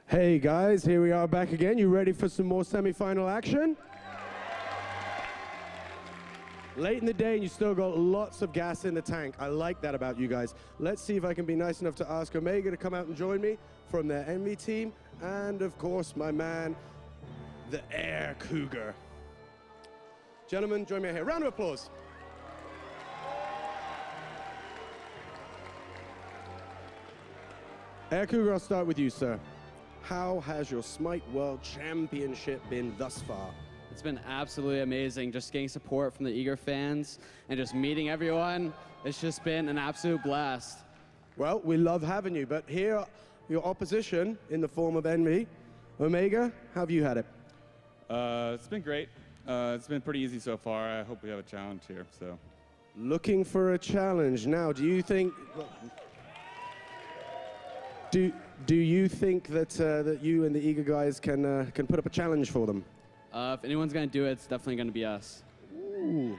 Hey guys, here we are back again. You ready for some more semi-final action? Late in the day and you still got lots of gas in the tank. I like that about you guys. Let's see if I can be nice enough to ask Omega to come out and join me from their Envy team. And of course, my man, the Aircougar. Gentlemen, join me here. Round of applause. Aircougar, I'll start with you, sir. How has your Smite World Championship been thus far? It's been absolutely amazing, just getting support from the eager fans and just meeting everyone. It's just been an absolute blast. Well, we love having you, but here, your opposition in the form of Envy. Omega, how have you had it? It's been great. It's been pretty easy so far. I hope we have a challenge here. So, looking for a challenge. Now, do you think... Do you think that that you and the eager guys can put up a challenge for them? If anyone's going to do it, it's definitely going to be us. Ooh,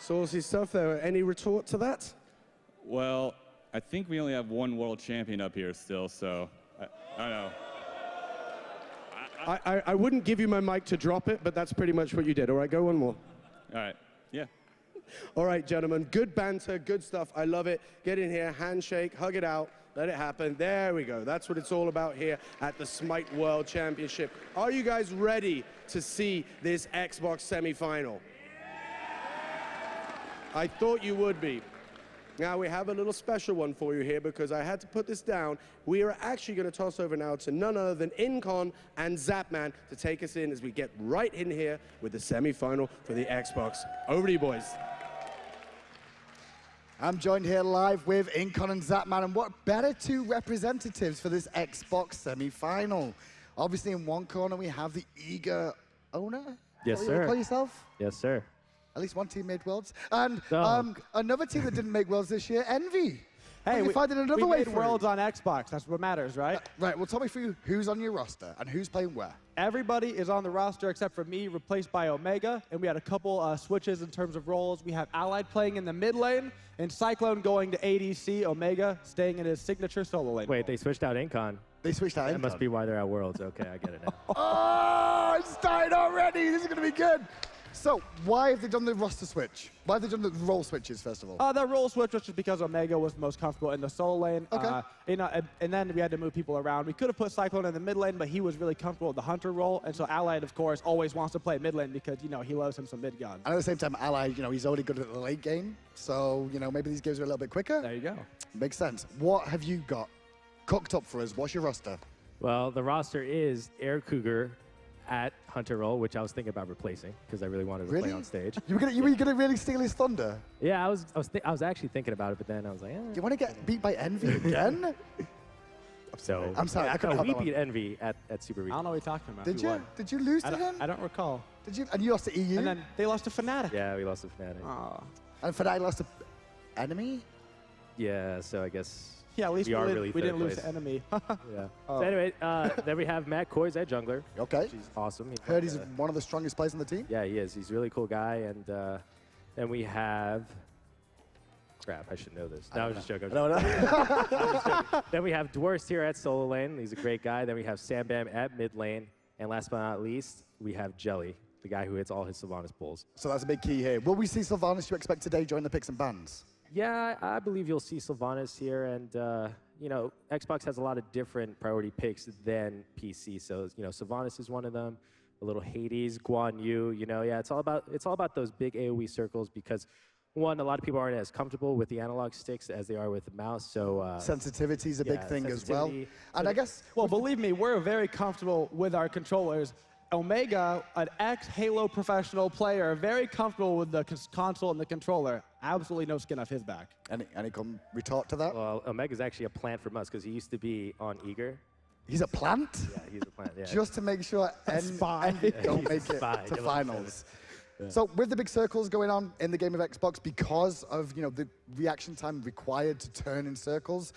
saucy stuff there. Any retort to that? well, I think we only have one world champion up here still, so I don't know. I wouldn't give you my mic to drop it, but that's pretty much what you did. All right, go one more. All right, yeah. All right, gentlemen, good banter, good stuff. I love it. Get in here, handshake, hug it out, let it happen. There we go. That's what it's all about here at the Smite World Championship. Are you guys ready to see this Xbox semifinal? I thought you would be. Now, we have a little special one for you here because I had to put this down. We are actually going to toss over now to none other than Incon and Zapman to take us in as we get right in here with the semifinal for the Xbox. Over to you, boys. I'm joined here live with Incon and Zapman, and what better two representatives for this Xbox semi-final? Obviously, in one corner, we have the eager owner. Yes, Is that what you sir. call yourself? Yes, sir. At least one team made Worlds. And Oh. another team that didn't make Worlds this year, Envy. Hey, You're finding another way made through. Worlds on Xbox. That's what matters, right? Right, well, tell me through who's on your roster and who's playing where. Everybody is on the roster except for me, replaced by Omega, and we had a couple switches in terms of roles. We have Allied playing in the mid lane, and Cyclone going to ADC, Omega staying in his signature solo lane. Wait, they switched out Incon. They switched out That Incon. must be why they're at Worlds. Okay, I get it now. Oh, it's started already. This is going to be good. So, why have they done the roster switch? Why have they done the role switches, first of all? That role switch was just because Omega was most comfortable in the solo lane. Okay. And then we had to move people around. We could have put Cyclone in the mid lane, but he was really comfortable with the Hunter role. And so Allied, of course, always wants to play mid lane because, you know, he loves him some mid guns. And at the same time, Allied, you know, he's already good at the late game. So, you know, maybe these games are a little bit quicker. There you go. Makes sense. What have you got cooked up for us? What's your roster? Well, the roster is Aircougar at Hunter role, which I was thinking about replacing because I really wanted to play on stage. You were gonna really steal his thunder? Yeah, I was actually thinking about it, but then I was like, Do you want to get beat by Envy again? So I'm sorry, I couldn't we help that beat one. Envy at Super I Week. don't know what you're talking about. Did you? Did you lose to him? I don't recall. Did you? And you lost to EU? And then they lost to Fnatic. Yeah, we lost to Fnatic. Aw. And Fnatic lost to Enemy? Yeah, so I guess Yeah, at least we are really we didn't third lose place. to Enemy. yeah. Oh. So anyway, then we have Matt Koiz at jungler. Okay. She's awesome. Heard he's one of the strongest players on the team? Yeah, he is. He's a really cool guy. And then we have... Crap, I should know this. No, I was just joking. Then we have Dwurst here at solo lane. He's a great guy. Then we have Sambam at mid lane. And last but not least, we have Jelly, the guy who hits all his Sylvanas pulls. So that's a big key here. Will we see Sylvanas, you expect, today join the picks and bans? Yeah, I believe you'll see Sylvanas here. And, you know, Xbox has a lot of different priority picks than PC. So, you know, Sylvanas is one of them. A little Hades, Guan Yu, you know, yeah, it's all about those big AoE circles because one, a lot of people aren't as comfortable with the analog sticks as they are with the mouse. So Sensitivity is a big thing as well. sensitivity. And I guess, Well, believe me, we're very comfortable with our controllers. Omega, an ex-Halo professional player, very comfortable with the console and the controller. Absolutely no skin off his back. any come retort to that? Well, Omega's actually a plant from us because he used to be on Eager. He's a plant? Yeah, he's a plant. Yeah. Just to make sure spy. Envy don't He's a make it spy. to Give him finals. So with the big circles going on in the game of Xbox, because of the reaction time required to turn in circles,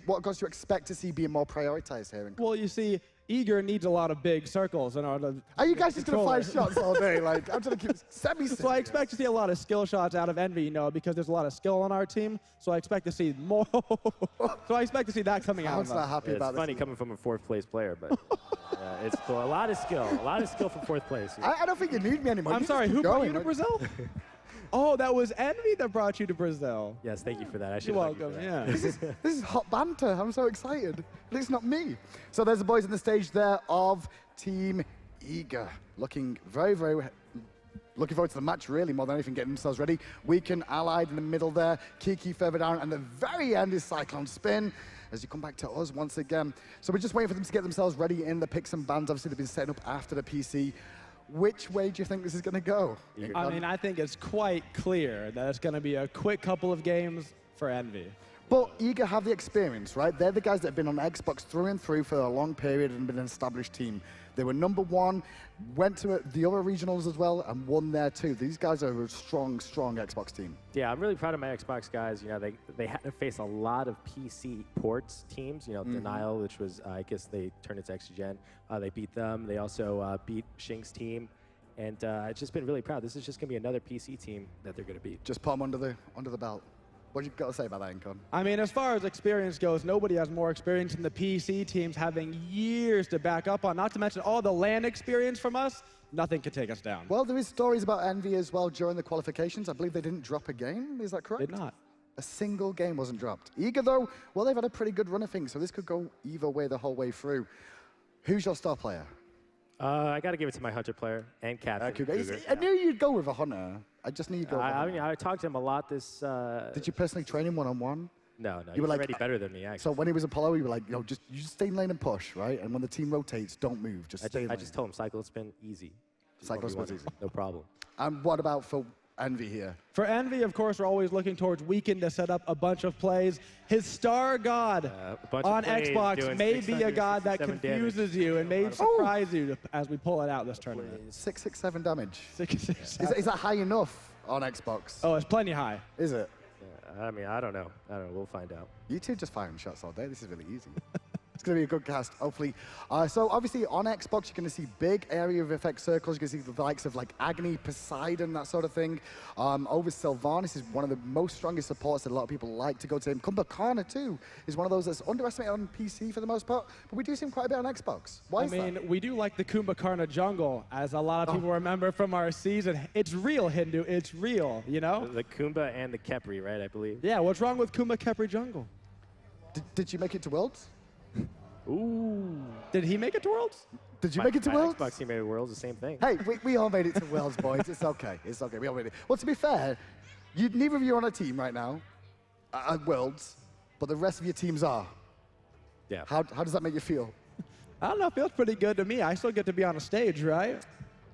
what goes you expect to see being more prioritized here? Well, you see, Eager needs a lot of big circles in order to Are you guys just going to fire control it. shots all day? Like, I'm trying to keep semi-serious. So I expect to see a lot of skill shots out of Envy, because there's a lot of skill on our team. So I expect to see more. So I expect to see that coming out. I'm not happy Yeah, about it's this. funny coming from a 4th place player, but it's cool. A lot of skill from 4th place. I don't think you need me anymore. I'm You sorry, just who keep brought going. you to Brazil? Oh, that was Envy that brought you to Brazil. Yes, thank you for that. I should You're have welcome, yeah. This is hot banter. I'm so excited. At least not me. So there's the boys on the stage there of Team Eager. Looking very, very... Looking forward to the match, really, more than anything, getting themselves ready. Weekend Allied in the middle there. Kiki further down. And the very end is CycloneSpin as you come back to us once again. So we're just waiting for them to get themselves ready in the picks and bans. Obviously, they've been setting up after the PC. Which way do you think this is going to go? I mean, I think it's quite clear that it's going to be a quick couple of games for Envy. But Eager have the experience, right? They're the guys that have been on Xbox through and through for a long period and been an established team. They were #1, went to the other regionals as well, and won there too. These guys are a strong, strong Xbox team. Yeah, I'm really proud of my Xbox guys. They had to face a lot of PC ports teams. Denial, which was, I guess they turned it to XGen. They beat them. They also beat Shing's team. And I've just been really proud. This is just going to be another PC team that they're going to beat. Just put them under the belt. What you got to say about that, Incon? I mean, as far as experience goes, nobody has more experience than the PC teams, having years to back up on, not to mention all the LAN experience from us. Nothing can take us down. Well, there is stories about Envy as well during the qualifications. I believe they didn't drop a game. Is that correct? Did not. A single game wasn't dropped. Eager, though, well, they've had a pretty good run of things, so this could go either way the whole way through. Who's your star player? I got to give it to my Hunter player and Captain. Cougar. I knew you'd go with a Hunter. I just knew you'd go with a I Hunter. mean, I talked to him a lot this... Did you personally train him one-on-one? No, You he's were like- already better than me, actually. So when he was Apollo, you were like, you just stay in lane and push, right? And when the team rotates, don't move, just stay in I lane. just told him CycloneSpin easy. CycloneSpin's 1v1, easy. No problem. And what about for Envy here? For Envy, of course, we're always looking towards Weekend to set up a bunch of plays. His star god A bunch of on plays Xbox doing may be a god that 667 confuses you and may surprise you as we pull it out this tournament. 667 damage. 667. Is that high enough on Xbox? Oh, it's plenty high. Is it? I mean, I don't know. We'll find out. You two just firing shots all day. This is really easy. It's going to be a good cast, hopefully. So obviously on Xbox, you're going to see big area of effect circles. You're going to see the likes of like Agony, Poseidon, that sort of thing. Over Sylvanas is one of the most strongest supports that a lot of people like to go to him. KukulKan too is one of those that's underestimated on PC for the most part, but we do see him quite a bit on Xbox. Why is that? We do like the KukulKan jungle, as a lot of people remember from our season. It's real, Hindu. It's real, you know? The Kumba and the Khepri, right, I believe? Yeah, what's wrong with Khepri jungle? Did you make it to Worlds? Ooh. Did he make it to Worlds? Did you make it to my Worlds? Xbox team made it Worlds, the same thing. Hey, we all made it to Worlds, boys. It's okay. It's okay. We all made it. Well, to be fair, neither of you are on a team right now at Worlds, but the rest of your teams are. Yeah. How does that make you feel? I don't know. It feels pretty good to me. I still get to be on a stage, right?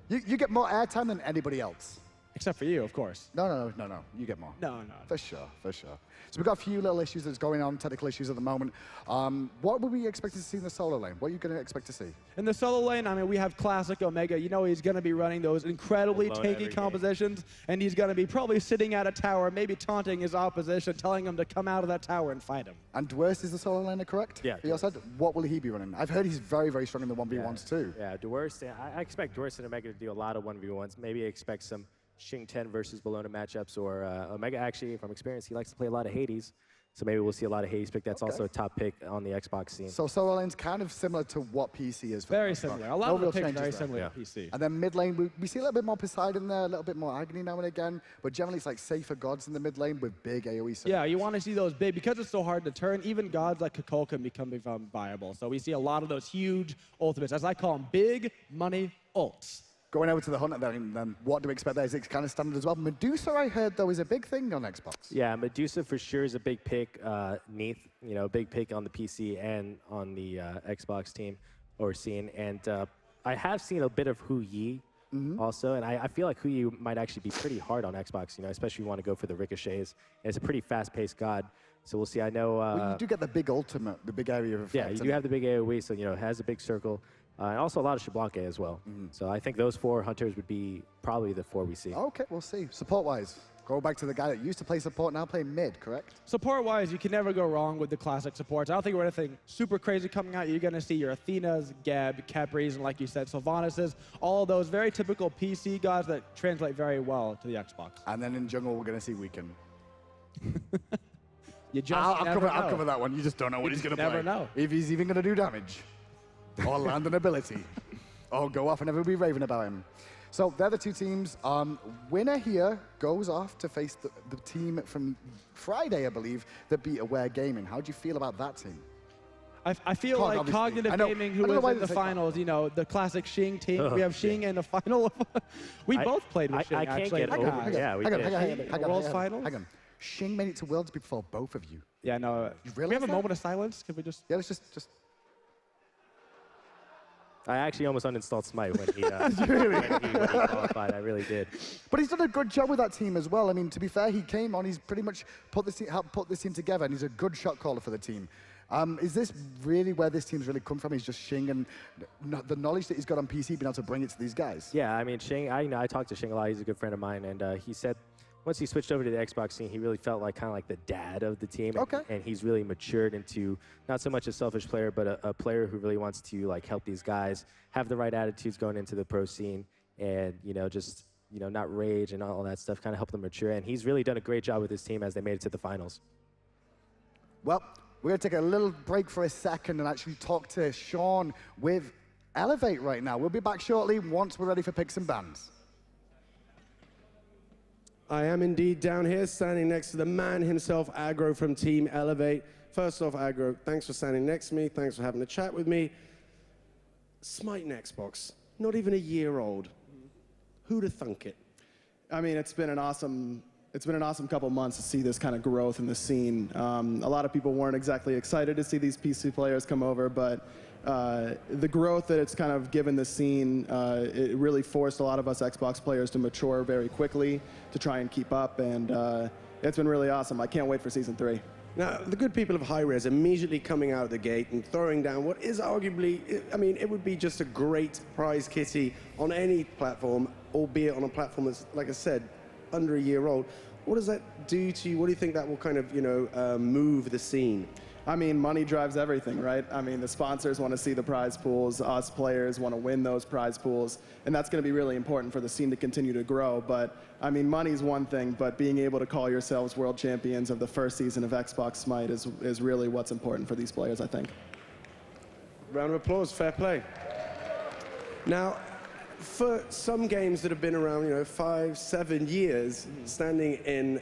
You get more airtime than anybody else. Except for you, of course. No. You get more. No. For sure. So we've got a few little issues that's going on, technical issues at the moment. What would we expect to see in the solo lane? What are you going to expect to see? In the solo lane, I mean, we have classic Omega. You know he's going to be running those incredibly Alone every tanky game. compositions, and he's going to be probably sitting at a tower, maybe taunting his opposition, telling him to come out of that tower and fight him. And Dwurst is the solo laner, correct? Yeah, For your side, what will he be running? I've heard he's very, very strong in the 1v1s too. Yeah, Dwurst. I expect Dwurst and Omega to do a lot of 1v1s. Maybe expect some Shing 10 versus Bologna matchups, or Omega actually, from experience, he likes to play a lot of Hades. So maybe we'll see a lot of Hades pick. That's also a top pick on the Xbox scene. So solo lane's kind of similar to what PC is. For Very the most part. similar. A lot No of the real picks changes very there. similar Yeah. to PC. And then mid lane, we see a little bit more Poseidon there, a little bit more Agony now and again, but generally it's like safer gods in the mid lane with big AoE. Yeah, you want to see those big, because it's so hard to turn, even gods like KukulKan become viable. So we see a lot of those huge ultimates, as I call them, big money ults. Going over to the Hunter then what do we expect there? Is it kind of standard as well? Medusa, I heard, though, is a big thing on Xbox. Yeah, Medusa for sure is a big pick. Neath, big pick on the PC and on the Xbox team or scene. And I have seen a bit of Hu Yi also, and I feel like Hu Yi might actually be pretty hard on Xbox, especially if you want to go for the ricochets. And it's a pretty fast-paced god. So we'll see. I know... Well, you do get the big ultimate, the big area of effect. Yeah, you do have the big AoE, so it has a big circle. And also a lot of Shablanca as well. So I think those 4 hunters would be probably the 4 we see. Okay, we'll see. Support-wise, Go back to the guy that used to play support, now play mid, correct? Support-wise, you can never go wrong with the classic supports. I don't think we're anything super crazy coming out. You're going to see your Athenas, Geb, Khepris, and like you said, Sylvanas, all those very typical PC guys that translate very well to the Xbox. And then in jungle, we're going to see Weaken. You just I'll never know. cover that one. You just don't know what he's going to play. never know. If he's even going to do damage. Or land an ability. Or go off and everybody be raving about him. So they're the two teams. Winner here goes off to face the team from Friday, I believe, that beat Aware Gaming. How do you feel about that team? I feel Cog, like obviously. Cognitive I know- Gaming, I who don't know why was in they the say Cog. finals, you know, the classic Xing team. Oh, We have Xing in the final. We I- both played with Xing, I can't actually. get in the over past. it. Yeah, we hang on, did. hang on, hang on, hang on, World's hang on, finals? hang on. Xing made it to Worlds before both of you. Yeah, no. You Can we realize have a that? moment of silence? Can we just... Yeah, let's just I actually almost uninstalled Smite when he, when he qualified. I really did. But he's done a good job with that team as well. I mean, to be fair, he came on, he's pretty much helped put this team together, and he's a good shot caller for the team. Is this really where this team's really come from? He's just Xing and the knowledge that he's got on PC, being able to bring it to these guys? Yeah, I mean, Xing, I talked to Xing a lot. He's a good friend of mine, and he said once he switched over to the Xbox scene, he really felt like kind of like the dad of the team. Okay. And he's really matured into not so much a selfish player, but a player who really wants to like help these guys have the right attitudes going into the pro scene, and just not rage and all that stuff, kind of help them mature. And he's really done a great job with his team as they made it to the finals. Well, we're going to take a little break for a second and actually talk to Sean with Elevate right now. We'll be back shortly once we're ready for picks and bans. I am indeed down here, standing next to the man himself, Aggro from Team Elevate. First off, Aggro, thanks for standing next to me. Thanks for having a chat with me. Smite and Xbox, not even a year old. Who'd have thunk it? I mean, it's been an awesome couple months to see this kind of growth in the scene. A lot of people weren't exactly excited to see these PC players come over, but the growth that it's kind of given the scene, it really forced a lot of us Xbox players to mature very quickly to try and keep up, and it's been really awesome. I can't wait for Season 3. Now, the good people of hi-rez immediately coming out of the gate and throwing down what is arguably, I mean, it would be just a great prize kitty on any platform, albeit on a platform that's, like I said, under a year old. What does that do to you? What do you think that will kind of, move the scene? I mean, money drives everything, right? I mean, the sponsors want to see the prize pools, us players want to win those prize pools, and that's going to be really important for the scene to continue to grow. But, I mean, money's one thing, but being able to call yourselves world champions of the first season of Xbox Smite is really what's important for these players, I think. Round of applause, fair play. Now, for some games that have been around, 5, 7 years, standing in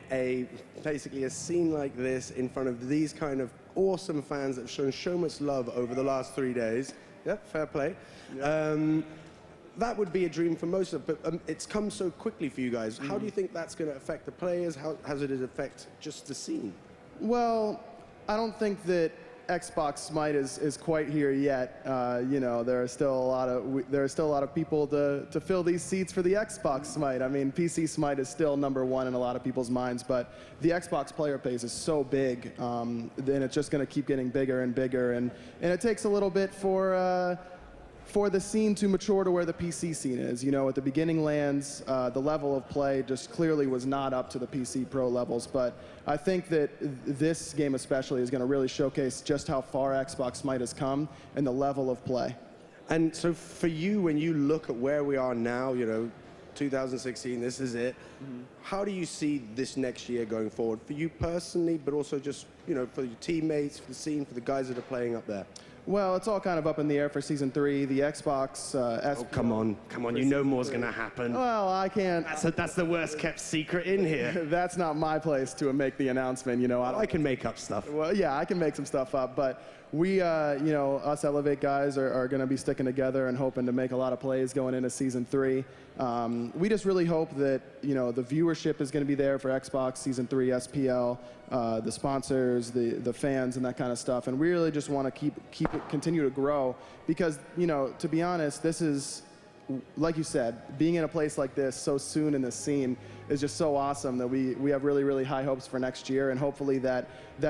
basically a scene like this in front of these kind of awesome fans that have shown so much love over the last 3 days. Yep, fair play. That would be a dream for most of them, but it's come so quickly for you guys. How do you think that's going to affect the players? How does it affect just the scene? Well, I don't think that Xbox Smite is quite here yet. There are still a lot of people to fill these seats for the Xbox Smite. I mean, PC Smite is still #1 in a lot of people's minds, but the Xbox player base is so big, then it's just going to keep getting bigger and bigger, and it takes a little bit for the scene to mature to where the PC scene is. At the beginning lands, the level of play just clearly was not up to the PC Pro levels, but I think that this game especially is going to really showcase just how far Xbox Smite has come and the level of play. And so for you, when you look at where we are now, 2016, this is it. How do you see this next year going forward for you personally, but also just, for your teammates, for the scene, for the guys that are playing up there? Well, it's all kind of up in the air for Season 3. The Xbox... Oh, come on. You know more's going to happen. Well, I can't... That's the worst kept secret in here. That's not my place to make the announcement, I can make up stuff. Well, yeah, I can make some stuff up, but we, us Elevate guys are going to be sticking together and hoping to make a lot of plays going into Season 3. We just really hope that, the viewership is going to be there for Xbox Season 3, SPL, the sponsors, the fans, and that kind of stuff. And we really just want to keep it continue to grow because, to be honest, this is, like you said, being in a place like this so soon in the scene is just so awesome that we have really, really high hopes for next year, and hopefully that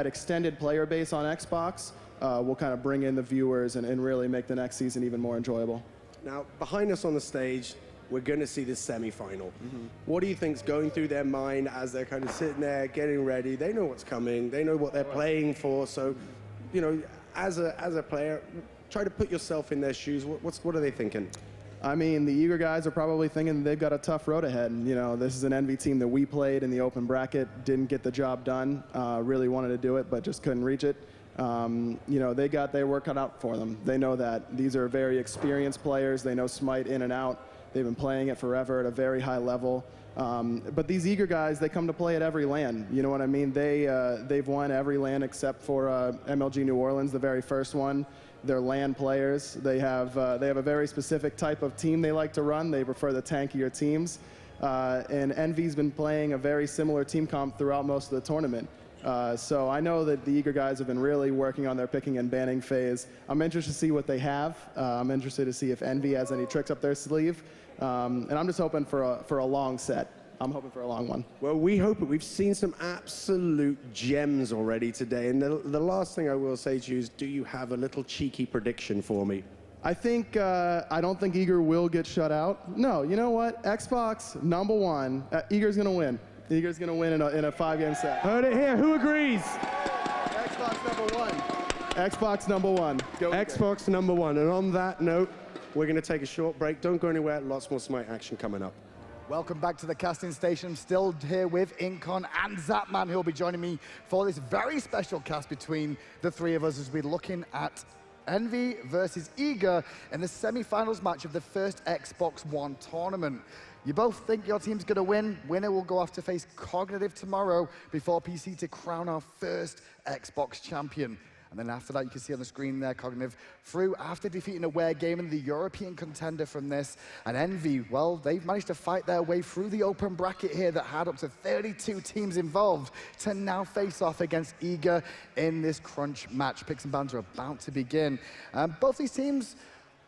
extended player base on Xbox will kind of bring in the viewers and really make the next season even more enjoyable. Now, behind us on the stage, we're going to see this semifinal. What do you think's going through their mind as they're kind of sitting there, getting ready? They know what's coming. They know what they're playing for. So, you know, as a player, try to put yourself in their shoes. What are they thinking? I mean, the Eager guys are probably thinking they've got a tough road ahead. You know, this is an Envy team that we played in the open bracket, didn't get the job done, really wanted to do it, but just couldn't reach it. You know, they got their work cut out for them. They know that. These are very experienced players. They know Smite in and out. They've been playing it forever at a very high level. But these Eager guys, they come to play at every LAN. You know what I mean? They've won every LAN except for MLG New Orleans, the very first one. They're LAN players. They have a very specific type of team they like to run. They prefer the tankier teams. And Envy's been playing a very similar team comp throughout most of the tournament. So I know that the Eager guys have been really working on their picking and banning phase. I'm interested to see what they have. I'm interested to see if Envy has any tricks up their sleeve. And I'm just hoping for a long set. I'm hoping for a long one. Well, we hope it. We've seen some absolute gems already today. And the last thing I will say to you is, do you have a little cheeky prediction for me? I think, I don't think Eager will get shut out. No, you know what? Xbox #1. Eager's going to win. Eager's going to win in a 5-game set. Heard it here. Who agrees? Xbox #1. Xbox #1. Go Xbox #1. And on that note, we're going to take a short break. Don't go anywhere. Lots more Smite action coming up. Welcome back to the casting station. Still here with Incon and Zapman, who'll be joining me for this very special cast between the three of us as we're looking at Envy versus Eager in the semi-finals match of the first Xbox One tournament. You both think your team's going to win. Winner will go off to face Cognitive tomorrow before PC to crown our first Xbox champion. And then after that, you can see on the screen there, Cognitive through after defeating Aware Gaming, the European contender from this. And Envy, well, they've managed to fight their way through the open bracket here that had up to 32 teams involved to now face off against Eager in this crunch match. Picks and bans are about to begin. Both these teams,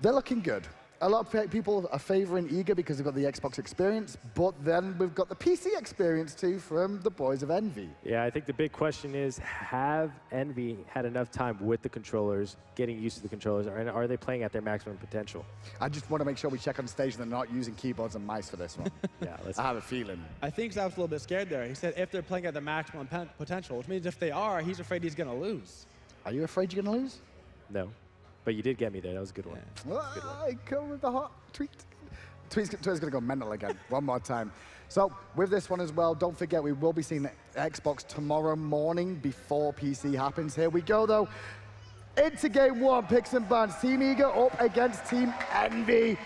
they're looking good. A lot of people are favoring Eager because they've got the Xbox experience, but then we've got the PC experience too from the boys of Envy. Yeah, I think the big question is, have Envy had enough time with the controllers, getting used to the controllers, and are they playing at their maximum potential? I just want to make sure we check on stage they're not using keyboards and mice for this one. Yeah, I have a feeling. I think Zap's a little bit scared there. He said if they're playing at the maximum potential, which means if they are, he's afraid he's going to lose. Are you afraid you're going to lose? No. But you did get me there. That was a good one. I come with the hot tweet. Twitter's going to go mental again. One more time. So with this one as well, don't forget we will be seeing Xbox tomorrow morning before PC happens. Here we go, though. Into game one, picks and bans. Team Eager up against Team Envy.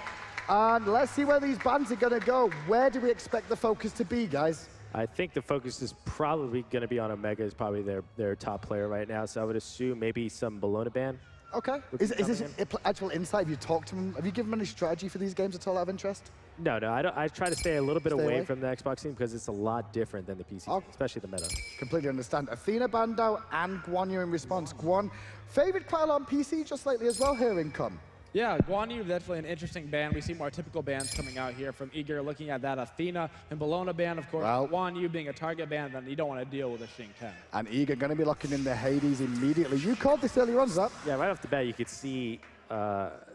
And let's see where these bans are going to go. Where do we expect the focus to be, guys? I think the focus is probably going to be on Omega, is probably their top player right now. So I would assume maybe some Bologna ban. Okay. Is this actual insight? Have you talked to them? Have you given them any strategy for these games at all out of interest? No, I don't. I try to stay a little bit away from the Xbox team because it's a lot different than the PC, especially the meta. Completely understand. Athena banned out and Guan Yu in response. Guan, favored quite a lot on PC just lately as well here in Com. Yeah, Guan Yu, definitely an interesting ban. We see more typical bans coming out here from Eager, looking at that Athena and Bologna ban, of course. Well, Guan Yu being a target ban, then you don't want to deal with a Xing 10. And Eager going to be locking in the Hades immediately. You called this earlier on, Zap. Yeah, right off the bat, you could see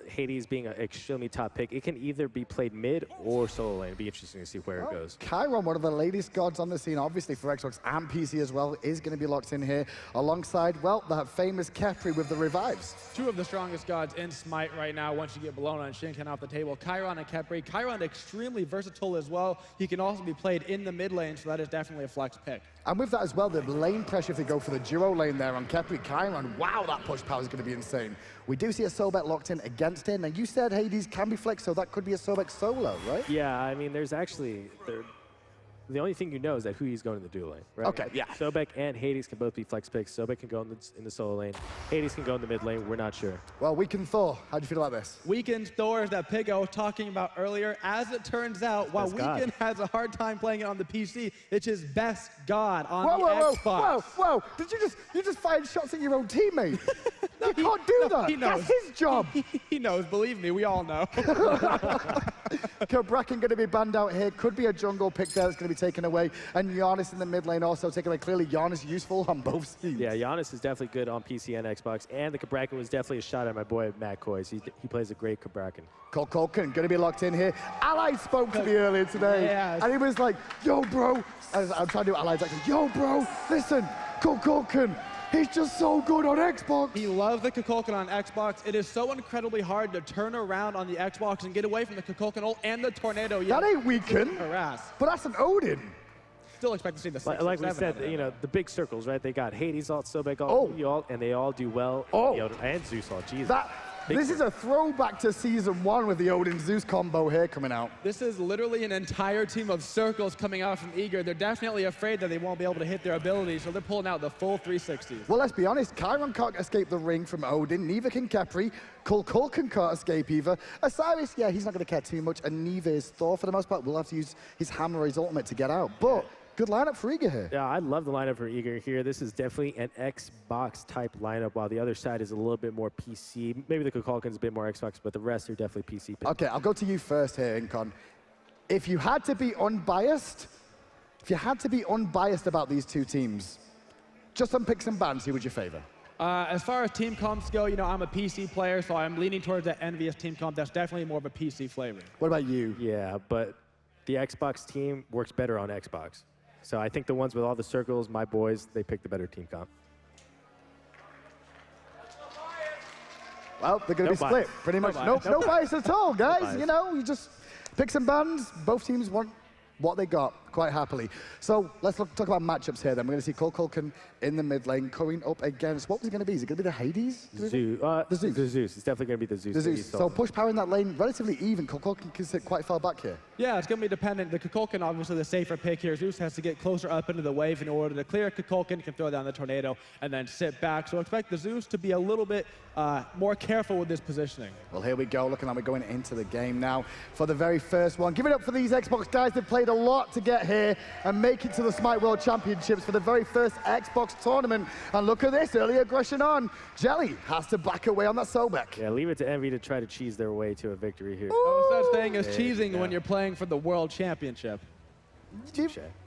Hades being an extremely top pick. It can either be played mid or solo lane. It'd be interesting to see where it goes. Chiron, one of the latest gods on the scene, obviously for Xbox and PC as well, is going to be locked in here alongside, well, that famous Khepri with the revives. Two of the strongest gods in Smite right now once you get Bologna and Xing 10 off the table. Chiron and Khepri. Chiron extremely versatile as well. He can also be played in the mid lane, so that is definitely a flex pick. And with that as well, the lane pressure, if they go for the duo lane there on Khepri, Chiron, wow, that push power is going to be insane. We do see a Sobek locked in against him. And you said Hades can be flexed, so that could be a Sobek solo, right? Yeah, I mean, there's actually... The only thing you know is that Hui's going in the duo lane, right? Okay, yeah. Sobek and Hades can both be flex picks. Sobek can go in the solo lane. Hades can go in the mid lane. We're not sure. Well, Weekend Thor, how do you feel about this? Weekend Thor is that pick I was talking about earlier. As it turns out, while Weekend has a hard time playing it on the PC, it's his best god on the Xbox. Whoa! Did you just fired shots at your own teammate? You can't do that. He knows. That's his job. He knows, believe me, we all know. Khepri going to be banned out here. Could be a jungle pick there that's going to be taken away. And Giannis in the mid lane also taken away. Clearly, Giannis useful on both teams. Yeah, Giannis is definitely good on PC and Xbox. And the Khepri was definitely a shot at my boy, Matt Koiz. He plays a great Khepri. KukulKan going to be locked in here. Allied spoke to me earlier today. Yes. And he was like, yo, bro. I'm trying to do Allied's accent. Yo, bro, listen, KukulKan. He's just so good on Xbox. He loves the KukulKan on Xbox. It is so incredibly hard to turn around on the Xbox and get away from the KukulKan ult and the tornado. That ain't weakened. Harass. But that's an Odin. Still expect to see the 6 Like we 7 said, on it. you know, the big circles, right? They got Hades ult, Sobek ult, Oh. Yugi ult, and they all do well. Oh. And Zeus ult, Jesus. This is a throwback to Season 1 with the Odin Zeus combo here coming out. This is literally an entire team of circles coming out from Eager. They're definitely afraid that they won't be able to hit their abilities, so they're pulling out the full 360s. Well, let's be honest, Chiron can't escape the ring from Odin, neither can Khepri. KukulKan can't escape either. Osiris, yeah, he's not going to care too much, and neither is Thor for the most part. We'll have to use his hammer or his ultimate to get out, but good lineup for Eager here. Yeah, I love the lineup for Eager here. This is definitely an Xbox type lineup, while the other side is a little bit more PC. Maybe the KukulKan's a bit more Xbox, but the rest are definitely PC. Okay, I'll go to you first here, Incon. If you had to be unbiased, about these two teams, just on picks and bans, who would you favor? As far as team comps go, you know, I'm a PC player, so I'm leaning towards that Envyus team comp. That's definitely more of a PC flavor. What about you? Yeah, but the Xbox team works better on Xbox. So I think the ones with all the circles, my boys, they pick the better team comp. Well, they're going to be split, pretty much. No bias at all, guys. You know, you just picks and bans. Both teams want what they got quite happily. So let's talk about matchups here then. We're going to see KukulKan in the mid lane going up against, what was it going to be? Is it going to be the Hades? Zeus. The Zeus. It's definitely going to be the Zeus. The Zeus. So push power in that lane, relatively even. KukulKan can sit quite far back here. Yeah, it's going to be dependent. The KukulKan, obviously the safer pick here. Zeus has to get closer up into the wave in order to clear. KukulKan can throw down the tornado and then sit back. So expect the Zeus to be a little bit more careful with this positioning. Well, here we go, looking like we're going into the game now for the very first one. Give it up for these Xbox guys. They've played a lot to get here and make it to the Smite World Championships for the very first Xbox tournament. And look at this, early aggression on. Jelly has to back away on that Sobek. Yeah, leave it to Envy to try to cheese their way to a victory here. No such thing as cheesing when you're playing for the World Championship.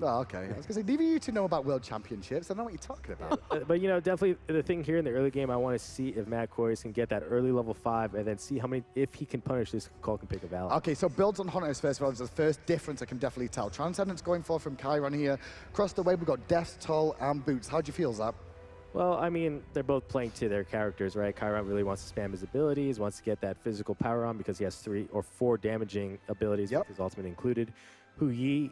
Oh, okay. I was going to say, neither of you two know about World Championships. I don't know what you're talking about. But, you know, definitely the thing here in the early game, I want to see if Matt Koiz can get that early level 5 and then see if he can punish this KukulKan pick of Ally. Okay, so builds on Hunters first of all is the first difference I can definitely tell. Transcendence going for from Chiron here. Across the way, we've got Death, Toll, and Boots. How do you feel, Zap? Well, I mean, they're both playing to their characters, right? Chiron really wants to spam his abilities, wants to get that physical power on because he has 3 or 4 damaging abilities with his ultimate included. He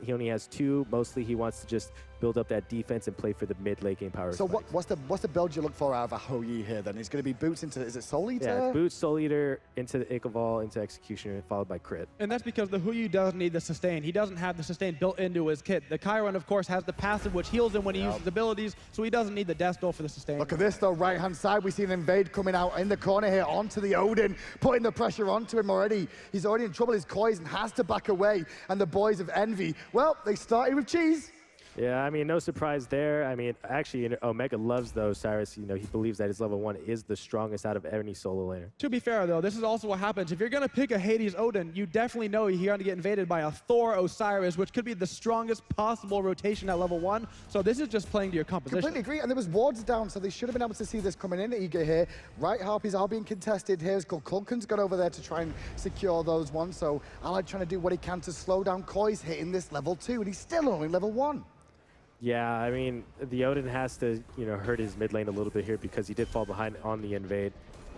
only has 2. Mostly he wants to just build up that defense and play for the mid-late game power. So what's the build you look for out of a Hou-Yi here then? It's going to be Boots into, is it Soul Eater? Yeah, Boots, Soul Eater, into the Ichval, into Executioner, followed by Crit. And that's because the Hou-Yi doesn't need the sustain. He doesn't have the sustain built into his kit. The Chiron, of course, has the passive, which heals him when he uses abilities, so he doesn't need the Death Stole for the sustain. Look at this though, right-hand side, we see an invade coming out in the corner here onto the Odin, putting the pressure onto him already. He's already in trouble, his Koiz, and has to back away. And the boys of Envy, well, they started with cheese. Yeah, I mean, no surprise there. I mean, actually, you know, Omega loves the Osiris. You know, he believes that his level 1 is the strongest out of any solo laner. To be fair, though, this is also what happens. If you're going to pick a Hades Odin, you definitely know you're going to get invaded by a Thor Osiris, which could be the strongest possible rotation at level 1. So this is just playing to your composition. Completely agree, and there was wards down, so they should have been able to see this coming in. Eager here. Right Harpies are being contested here. KukulKan's got over there to try and secure those ones, so Allied trying to do what he can to slow down Koiz hitting this level 2, and he's still only level 1. Yeah, I mean, the Odin has to, you know, hurt his mid lane a little bit here because he did fall behind on the invade.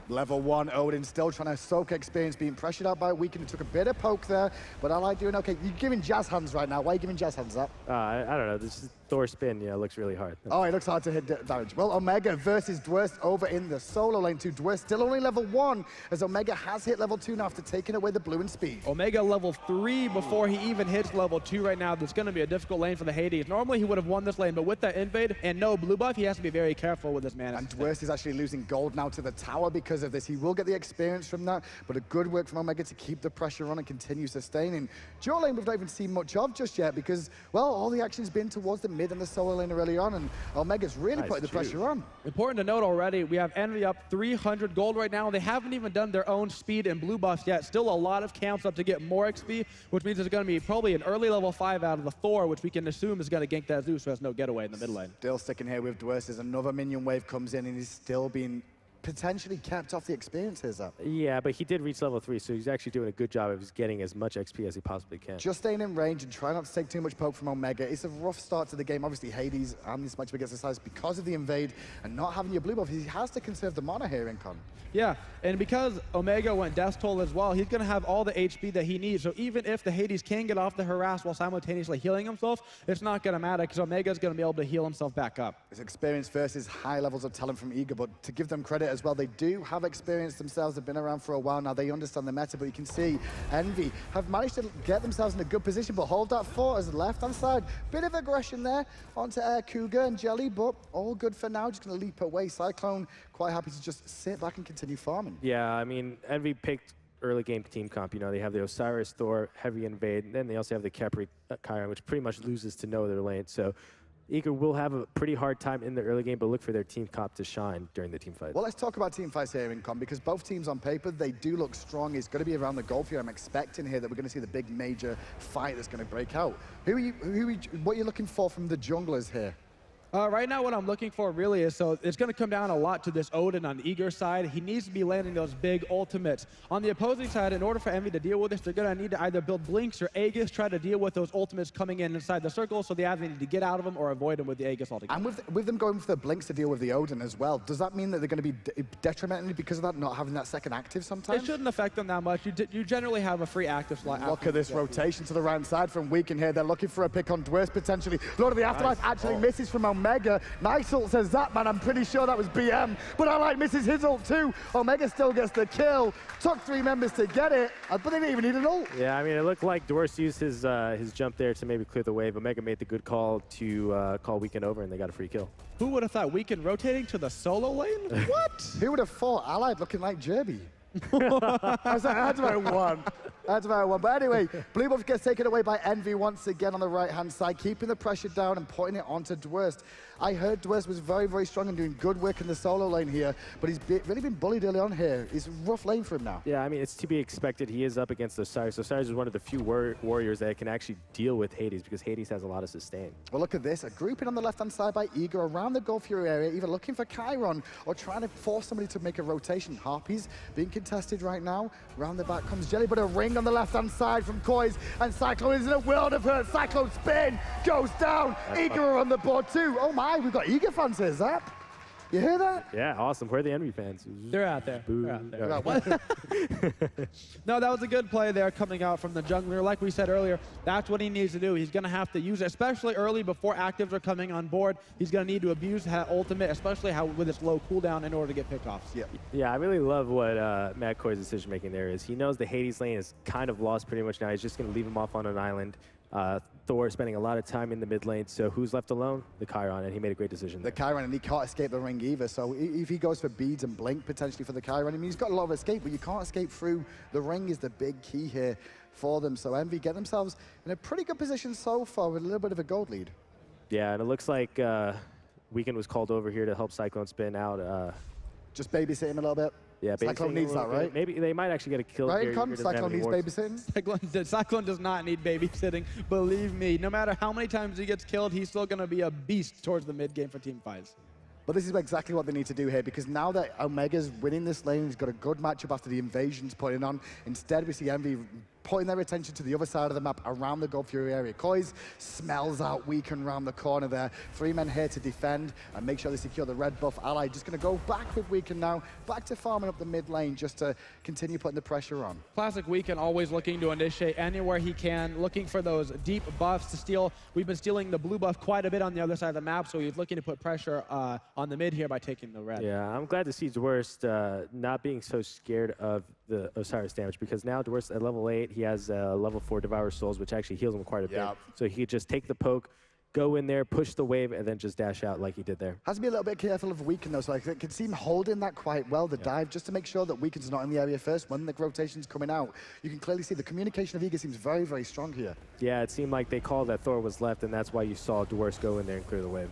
Level 1, Odin still trying to soak experience, being pressured out by Weaken. He took a bit of poke there, but Allied doing okay. You're giving jazz hands right now. Why are you giving jazz hands up? I don't know. This is Thor spin, you know, looks really hard. Oh, it looks hard to hit damage. Well, Omega versus Dwurst over in the solo lane too. Dwurst still only level 1, as Omega has hit level 2 now after taking away the blue and speed. Omega level 3 before he even hits level 2 right now. That's going to be a difficult lane for the Hades. Normally he would have won this lane, but with that invade and no blue buff, he has to be very careful with his mana. And Dwurst is actually losing gold now to the tower because of this. He will get the experience from that, but a good work from Omega to keep the pressure on and continue sustaining. Dual lane we've not even seen much of just yet because, well, all the action's been towards the mid and the solo lane early on, and Omega's really putting the pressure on. Important to note already, we have Envy up 300 gold right now. They haven't even done their own speed and blue buffs yet. Still a lot of camps up to get more XP, which means there's going to be probably an early level 5 out of the Thor, which we can assume is going to gank that Zeus, who has no getaway in the mid lane. Still sticking here with Dwurst as another minion wave comes in, and he's still being potentially kept off the experience here, Zap. Yeah, but he did reach level 3, so he's actually doing a good job of getting as much XP as he possibly can. Just staying in range and trying not to take too much poke from Omega. It's a rough start to the game. Obviously, Hades and this matchup against Osiris because of the invade and not having your blue buff. He has to conserve the mana here in Con. Yeah, and because Omega went Death Toll as well, he's going to have all the HP that he needs. So even if the Hades can get off the harass while simultaneously healing himself, it's not going to matter because Omega's going to be able to heal himself back up. His experience versus high levels of talent from Eager, but to give them credit as well, they do have experience themselves. They've been around for a while now. They understand the meta, but you can see Envy have managed to get themselves in a good position, but hold that fort as the left-hand side. Bit of aggression there onto Aircougar and Jelly, but all good for now. Just going to leap away. Cyclone quite happy to just sit back and continue farming. Yeah, I mean, Envy picked early game team comp. You know, they have the Osiris, Thor, heavy invade, and then they also have the Khepri, Chiron, which pretty much loses to no other lane. So Eager will have a pretty hard time in the early game, but look for their team comp to shine during the team fight. Well, let's talk about team fights here in Con, because both teams on paper, they do look strong. It's going to be around the goal here. I'm expecting here that we're going to see the big major fight that's going to break out. What are you looking for from the junglers here? Right now, what I'm looking for really is, so it's going to come down a lot to this Odin on the Eager side. He needs to be landing those big ultimates. On the opposing side, in order for Envy to deal with this, they're going to need to either build Blinks or Aegis, try to deal with those ultimates coming in inside the circle, so they either need to get out of them or avoid them with the Aegis altogether. And with them going for the Blinks to deal with the Odin as well, does that mean that they're going to be detrimentally because of that, not having that second active sometimes? It shouldn't affect them that much. You generally have a free active slot. Look at this rotation to the right side from Weekend here. They're looking for a pick on Dwurst potentially. Lord of the Afterlife actually misses from Omega. Nice ult, says that man. I'm pretty sure that was BM, but I like misses his ult too. Omega still gets the kill. Took 3 members to get it, but they didn't even need an ult. Yeah, I mean, it looked like Dwurst used his jump there to maybe clear the wave. Omega made the good call to call Weekend over, and they got a free kill. Who would have thought Weekend rotating to the solo lane? What? Who would have thought Allied looking like Jerby? That's about one. That's about one. But anyway, blue buff gets taken away by Envy once again on the right-hand side, keeping the pressure down and putting it onto Dwurst. I heard Dwurst was very, very strong and doing good work in the solo lane here, but he's really been bullied early on here. It's a rough lane for him now. Yeah, I mean, it's to be expected. He is up against Osiris. Osiris is one of the few warriors that can actually deal with Hades because Hades has a lot of sustain. Well, look at this. A grouping on the left-hand side by Eager around the Gold Fury area, either looking for Chiron or trying to force somebody to make a rotation. Harpies being contested right now. Round the back comes Jelly, but a ring on the left-hand side from Kolz, and Cyclone is in a world of hurt. CycloneSpin goes down. Eager are on the board too. Oh my, we've got Eager fans here, Zap. You hear that? Yeah, awesome. Where are the Envy fans? They're out there. Boo. They're out there. No, that was a good play there coming out from the jungler. Like we said earlier, that's what he needs to do. He's going to have to use it, especially early before actives are coming on board. He's going to need to abuse that ultimate, especially with its low cooldown in order to get pickoffs. Yeah, I really love what Matt Coy's decision making there is. He knows the Hades lane is kind of lost pretty much now. He's just going to leave him off on an island. Thor spending a lot of time in the mid lane, so who's left alone? The Chiron, and he made a great decision there. The Chiron, and he can't escape the ring either, so if he goes for beads and blink potentially for the Chiron, I mean, he's got a lot of escape, but you can't escape through. The ring is the big key here for them, so Envy get themselves in a pretty good position so far with a little bit of a gold lead. Yeah, and it looks like Weekend was called over here to help CycloneSpin out. Just babysit him a little bit. Yeah, Cyclone needs that, right? Maybe they might actually get a kill. Right, Cyclone needs babysitting. Cyclone does not need babysitting. Believe me, no matter how many times he gets killed, he's still going to be a beast towards the mid game for team fights. But this is exactly what they need to do here, because now that Omega's winning this lane, he's got a good matchup after the invasion's putting on. Instead, we see Envy putting their attention to the other side of the map around the Gold Fury area. Kolz smells out Weekend around the corner there. 3 men here to defend and make sure they secure the red buff. Ally just going to go back with Weekend now, back to farming up the mid lane just to continue putting the pressure on. Classic Weekend, always looking to initiate anywhere he can, looking for those deep buffs to steal. We've been stealing the blue buff quite a bit on the other side of the map, so he's looking to put pressure on the mid here by taking the red. Yeah, I'm glad to see Dwurst not being so scared of the Osiris damage, because now Dwurst at level 8, he has level 4 Devour Souls, which actually heals him quite a bit. So he could just take the poke, go in there, push the wave, and then just dash out like he did there. Has to be a little bit careful of Weekend though, so I can see him holding that quite well, the dive, just to make sure that Weekend's not in the area first. When the rotation's coming out, you can clearly see the communication of Eager seems very, very strong here. Yeah, it seemed like they called that Thor was left, and that's why you saw Dwurst go in there and clear the wave.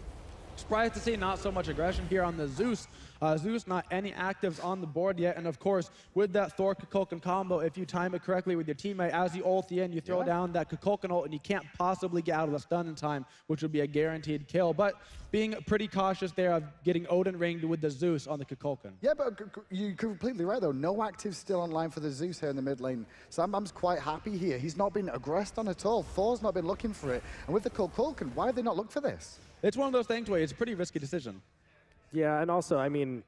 Surprised to see not so much aggression here on the Zeus. Zeus, not any actives on the board yet. And of course, with that Thor KukulKan combo, if you time it correctly with your teammate, as you ult the end, you throw down that KukulKan ult, and you can't possibly get out of the stun in time, which would be a guaranteed kill. But being pretty cautious there of getting Odin ringed with the Zeus on the KukulKan. Yeah, but you're completely right, though. No actives still online for the Zeus here in the mid lane. Sambam's quite happy here. He's not been aggressed on at all. Thor's not been looking for it. And with the KukulKan, why have they not looked for this? It's one of those things where it's a pretty risky decision. Yeah, and also, I mean,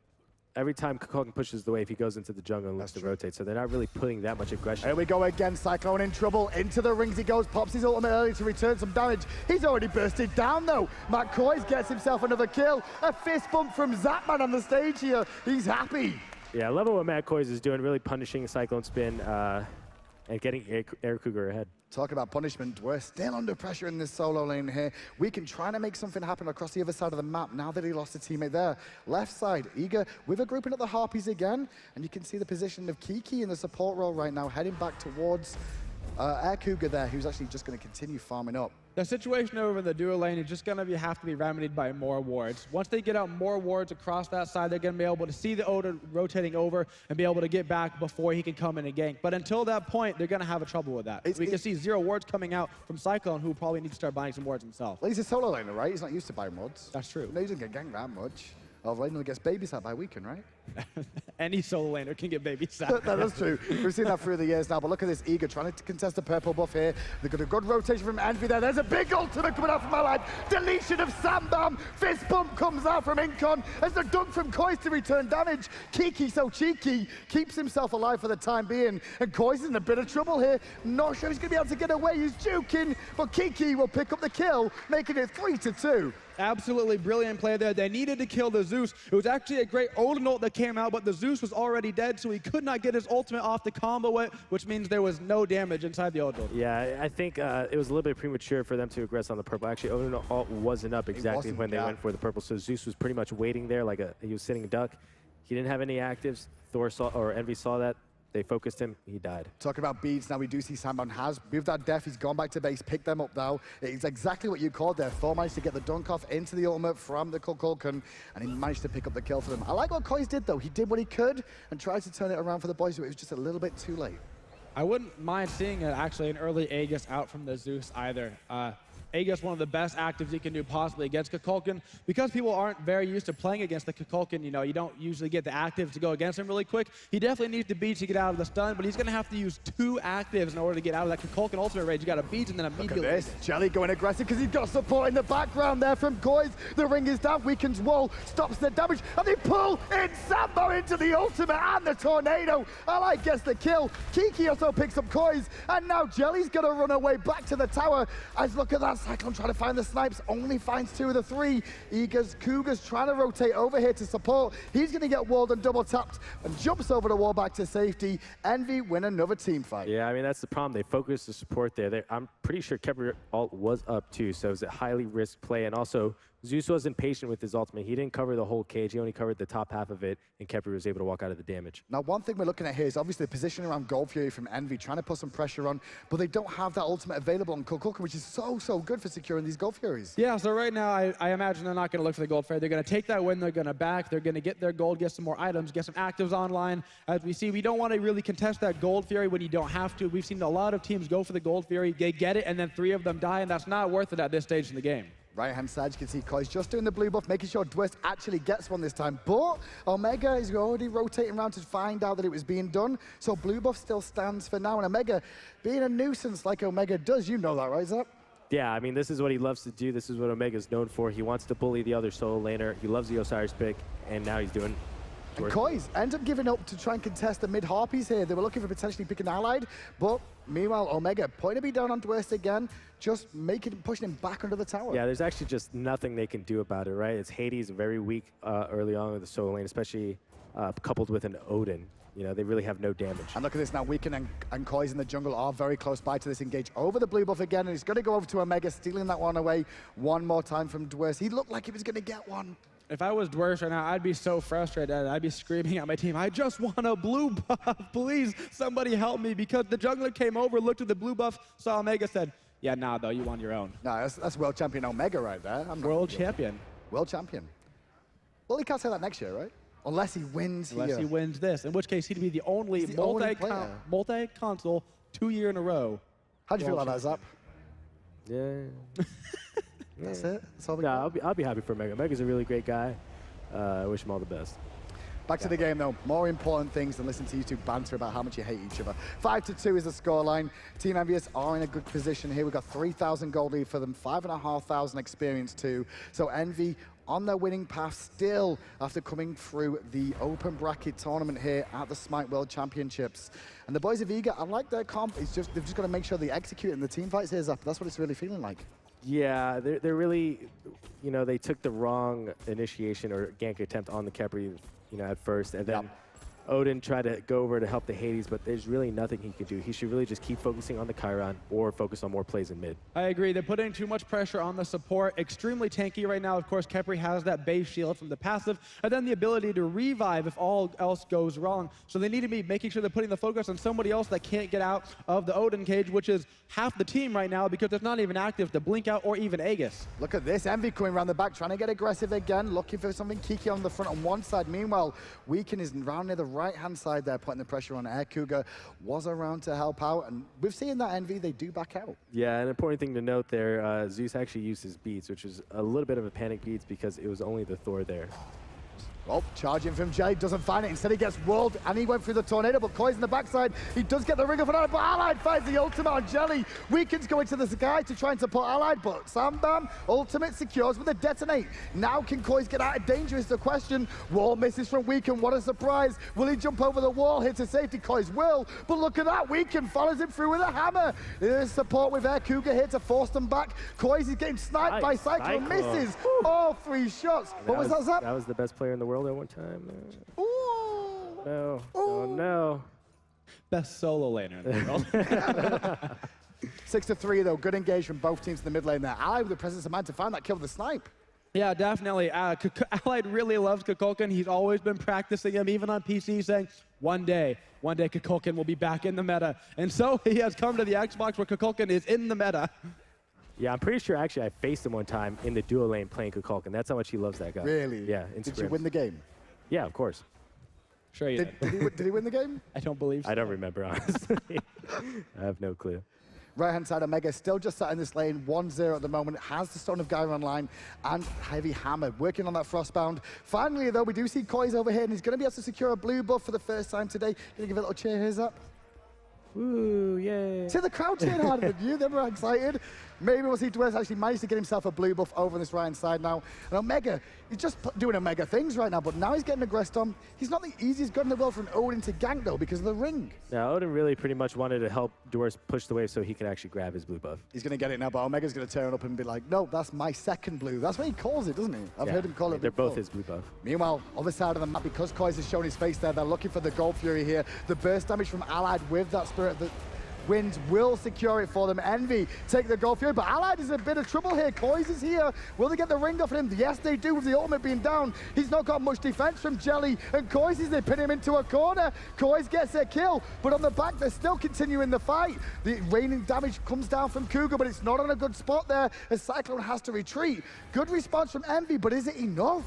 every time KukulKan pushes the wave, he goes into the jungle and looks to rotate, so they're not really putting that much aggression. Here we go again, Cyclone in trouble. Into the rings he goes, pops his ultimate early to return some damage. He's already bursted down, though. McCoy gets himself another kill. A fist bump from Zapman on the stage here. He's happy. Yeah, I love what McCoy is doing, really punishing CycloneSpin and getting Aircougar ahead. Talk about punishment. We're still under pressure in this solo lane here. We can try to make something happen across the other side of the map now that he lost a teammate there. Left side, Eager with a grouping at the Harpies again. And you can see the position of Kiki in the support role right now, heading back towards Aircougar there, who's actually just going to continue farming up. The situation over in the duo lane is just going to have to be remedied by more wards. Once they get out more wards across that side, they're going to be able to see the Odin rotating over and be able to get back before he can come in and gank. But until that point, they're going to have a trouble with that. We can see 0 wards coming out from Cyclone, who probably needs to start buying some wards himself. Well, he's a solo laner, right? He's not used to buying wards. That's true. No, he doesn't get ganked that much. Oh, Raynor gets babysat by Weekend, right? Any solo laner can get babysat. That's true. We've seen that through the years now, but look at this Eager trying to contest the purple buff here. They've got a good rotation from Envy there. There's a big ultimate coming out from Allied. Deletion of Sambam. Fist bump comes out from Incon as the dunk from Kolz to return damage. KikiSoCheeky keeps himself alive for the time being, and Kolz is in a bit of trouble here. Not sure he's going to be able to get away. He's juking, but Kiki will pick up the kill, making it 3-2. Absolutely brilliant play there. They needed to kill the Zeus. It was actually a great Odin ult that came out, but the Zeus was already dead, so he could not get his ultimate off the combo it, which means there was no damage inside the Odin ult. Yeah, I think it was a little bit premature for them to aggress on the purple. Actually, Odin ult wasn't up exactly when they went for the purple, so Zeus was pretty much waiting there like he was sitting duck. He didn't have any actives. Thor saw, or Envy saw that. They focused him, he died. Talking about beads, now we do see Sambam has, with that death, he's gone back to base, picked them up now. It's exactly what you called there. Thor managed to get the dunk off into the ultimate from the KukulKan, and he managed to pick up the kill for them. I like what Kolz did, though. He did what he could and tried to turn it around for the boys, but it was just a little bit too late. I wouldn't mind seeing actually an early Aegis out from the Zeus either. Aegis, one of the best actives you can do possibly against KukulKan. Because people aren't very used to playing against the KukulKan, you know, you don't usually get the active to go against him really quick. He definitely needs the beats to get out of the stun, but he's going to have to use 2 actives in order to get out of that KukulKan ultimate rage. You got a beat and then immediately... Look at this. Jelly going aggressive because he's got support in the background there from Kolz. The ring is down. Weekend's wall stops the damage, and they pull in Sambam into the ultimate and the tornado. Ally gets the kill. Kiki also picks up Kolz, and now Jelly's going to run away back to the tower. As look at that, Cyclone trying to find the snipes, only finds 2 of the 3. Cougar's trying to rotate over here to support. He's going to get walled and double tapped and jumps over the wall back to safety. Envy win another team fight. Yeah, I mean, that's the problem. They focused the support there. I'm pretty sure Khepri ult was up too, so it was a highly risk play. And also, Zeus wasn't patient with his ultimate. He didn't cover the whole cage. He only covered the top half of it, and Khepri was able to walk out of the damage. Now, one thing we're looking at here is obviously the position around Gold Fury from Envy, trying to put some pressure on, but they don't have that ultimate available on KukulKan, which is so good for securing these Gold Furies. Yeah, so right now, I imagine they're not going to look for the Gold Fury. They're going to take that win, they're going to back, they're going to get their gold, get some more items, get some actives online. As we see, we don't want to really contest that Gold Fury when you don't have to. We've seen a lot of teams go for the Gold Fury, they get it, and then 3 of them die, and that's not worth it at this stage in the game. Right-hand side, you can see Kolz just doing the blue buff, making sure Dwurst actually gets one this time. But Omega is already rotating around to find out that it was being done. So blue buff still stands for now. And Omega, being a nuisance like Omega does, you know that, right, Zap? Yeah, I mean, this is what he loves to do. This is what Omega's known for. He wants to bully the other solo laner. He loves the Osiris pick, and now he's doing And Kolz ends up giving up to try and contest the mid-Harpies here. They were looking for potentially picking Allied, but meanwhile, Omega pointing me down on Dwurst again, just pushing him back under the tower. Yeah, there's actually just nothing they can do about it, right? It's Hades very weak early on with the solo lane, especially coupled with an Odin. You know, they really have no damage. And look at this now, Weekend and Kolz in the jungle are very close by to this engage over the blue buff again, and he's going to go over to Omega, stealing that one away one more time from Dwurst. He looked like he was going to get one. If I was Dwurst right now, I'd be so frustrated. I'd be screaming at my team, I just want a blue buff. Please, somebody help me. Because the jungler came over, looked at the blue buff, saw Omega, said, yeah, nah, though, you want your own. No, that's world champion Omega right there. World champion. World champion. Well, he can't say that next year, right? Unless he wins Unless he wins this, in which case he'd be the only multi-console 2 year in a row. How'd you feel about that, Zap? Yeah. That's it? That's all we No, got? I'll be happy for Omega. Omega's a really great guy. I wish him all the best. Back to the game, though. More important things than listen to you two banter about how much you hate each other. 5-2 is the scoreline. Team Envyus are in a good position here. We've got 3,000 gold lead for them, 5,500 experience too. So Envy on their winning path still after coming through the open bracket tournament here at the Smite World Championships. And the boys of Eager, I like their comp. They've just got to make sure they execute in the team fights here, Zap. That's what it's really feeling like. Yeah, they're really, you know, they took the wrong initiation or gank attempt on the Khepri, you know, at first, and then Odin tried to go over to help the Hades, but there's really nothing he could do. He should really just keep focusing on the Chiron or focus on more plays in mid. I agree. They're putting too much pressure on the support. Extremely tanky right now. Of course, Khepri has that base shield from the passive, and then the ability to revive if all else goes wrong. So they need to be making sure they're putting the focus on somebody else that can't get out of the Odin cage, which is half the team right now because it's not even active to blink out or even Aegis. Look at this, Envy coming around the back, trying to get aggressive again, looking for something Kiki on the front on one side. Meanwhile, Weekend is round near the right-hand side there, putting the pressure on. Aircougar was around to help out, and we've seen that Envy, they do back out. Yeah, an important thing to note there, Zeus actually used his beats, which was a little bit of a panic beats because it was only the Thor there. Oh, charging from Jelly, doesn't find it. Instead he gets walled, and he went through the tornado, but Kolz in the backside. He does get the ring of an Allied, but Allied finds the ultimate on Jelly. Weekend's going to the sky to try and support Allied, but Sambam, ultimate secures with a detonate. Now can Kolz get out of danger is the question. Wall misses from Weekend, what a surprise. Will he jump over the wall, hit to safety? Kolz will, but look at that, Weekend follows him through with a hammer. There's support with Aircougar here to force them back. Kolz is getting sniped by Cyclone, misses all 3 shots. What was that, Zap? That was the best player in the world at one time. Ooh. No. Oh, no. Best solo laner in the world. 6-3 though, good engage from both teams in the mid lane there. Allied with the presence of mind to find that kill with the snipe. Yeah, definitely. Allied really loves KukulKan. He's always been practicing him, even on PC, saying, one day KukulKan will be back in the meta. And so he has come to the Xbox where KukulKan is in the meta. Yeah, I'm pretty sure actually I faced him one time in the duo lane playing KukulKan. That's how much he loves that guy. Really? Yeah. Did you win the game? Yeah, of course. Sure you did. Did he win the game? I don't believe so. I don't remember, honestly. I have no clue. Right-hand side, Omega still just sat in this lane, 1-0 at the moment, has the Stone of Gyro online, and Heavy Hammer working on that Frostbound. Finally, though, we do see Kolz over here, and he's going to be able to secure a blue buff for the first time today. Can you give a little cheer here, Zap? Woo, yay. See the crowd cheering harder than you, they were excited. Maybe we'll see Dwurst actually managed to get himself a blue buff over on this right-hand side now. And Omega, he's just doing Omega things right now, but now he's getting aggressed on. He's not the easiest gun in the world for an Odin to gank, though, because of the ring. Yeah, Odin really pretty much wanted to help Dwurst push the wave so he can actually grab his blue buff. He's going to get it now, but Omega's going to turn up and be like, no, that's my second blue. That's what he calls it, doesn't he? I've heard him call it They're before. both his blue buff. Meanwhile, other side of the map, because Kolz has shown his face there, they're looking for the Gold Fury here. The burst damage from Allied with that Spirit that wins will secure it for them. Envy take the Gold Fury, but Allied is in a bit of trouble here. Kolz is here. Will they get the ring off him? Yes, they do with the ultimate being down. He's not got much defense from Jelly, and Kolz is, they pin him into a corner. Kolz gets a kill, but on the back, they're still continuing the fight. The raining damage comes down from Cougar, but it's not on a good spot there as Cyclone has to retreat. Good response from Envy, but is it enough?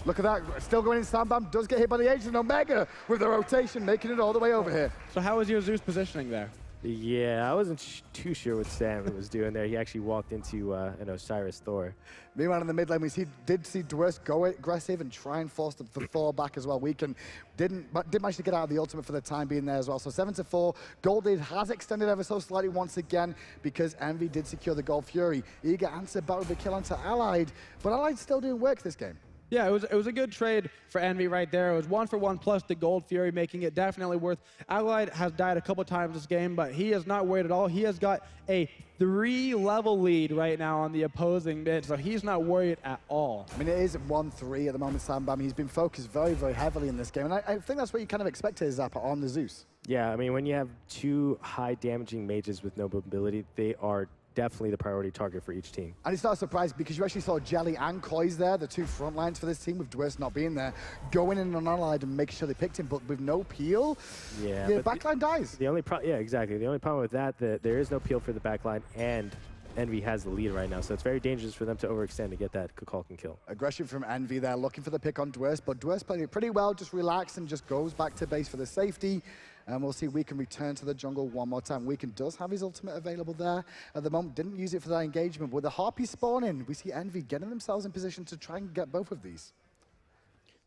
Look at that, still going in. Sambam does get hit by the Agent Omega with the rotation, making it all the way over here. So how was your Zeus positioning there? Yeah, I wasn't too sure what Sam was doing there. He actually walked into an Osiris Thor. Meanwhile, in the mid lane, we did see Dwurst go aggressive and try and force the Thor back as well. Weekend did manage to get out of the ultimate for the time being there as well. So 7-4, Gold lead has extended ever so slightly once again because Envy did secure the Gold Fury. Eager answered back with the kill onto Allied, but Allied's still doing work this game. Yeah, it was a good trade for Envy right there. It was 1-for-1 plus the Gold Fury, making it definitely worth. Allied has died a couple times this game, but he is not worried at all. He has got a 3-level lead right now on the opposing mid, so he's not worried at all. I mean, it is 1-3 at the moment, Sambam. He's been focused very, very heavily in this game, and I think that's what you kind of expected, Zappa, on the Zeus. Yeah, I mean, when you have 2 high damaging mages with no mobility, they are definitely the priority target for each team. And it's not a surprise because you actually saw Jelly and KoZ there, the 2 front lines for this team, with Dwurst not being there, going in on allied and making sure they picked him, but with no peel, yeah, the backline dies. The only yeah, exactly. The only problem with that, there is no peel for the backline, and Envy has the lead right now, so it's very dangerous for them to overextend to get that KukulKan kill. Aggression from Envy there, looking for the pick on Dwurst, but Dwurst played it pretty well, just relaxed and just goes back to base for the safety. And we'll see Weekend return to the jungle one more time. Weekend does have his ultimate available there at the moment. Didn't use it for that engagement. With the Harpy spawning, we see Envy getting themselves in position to try and get both of these.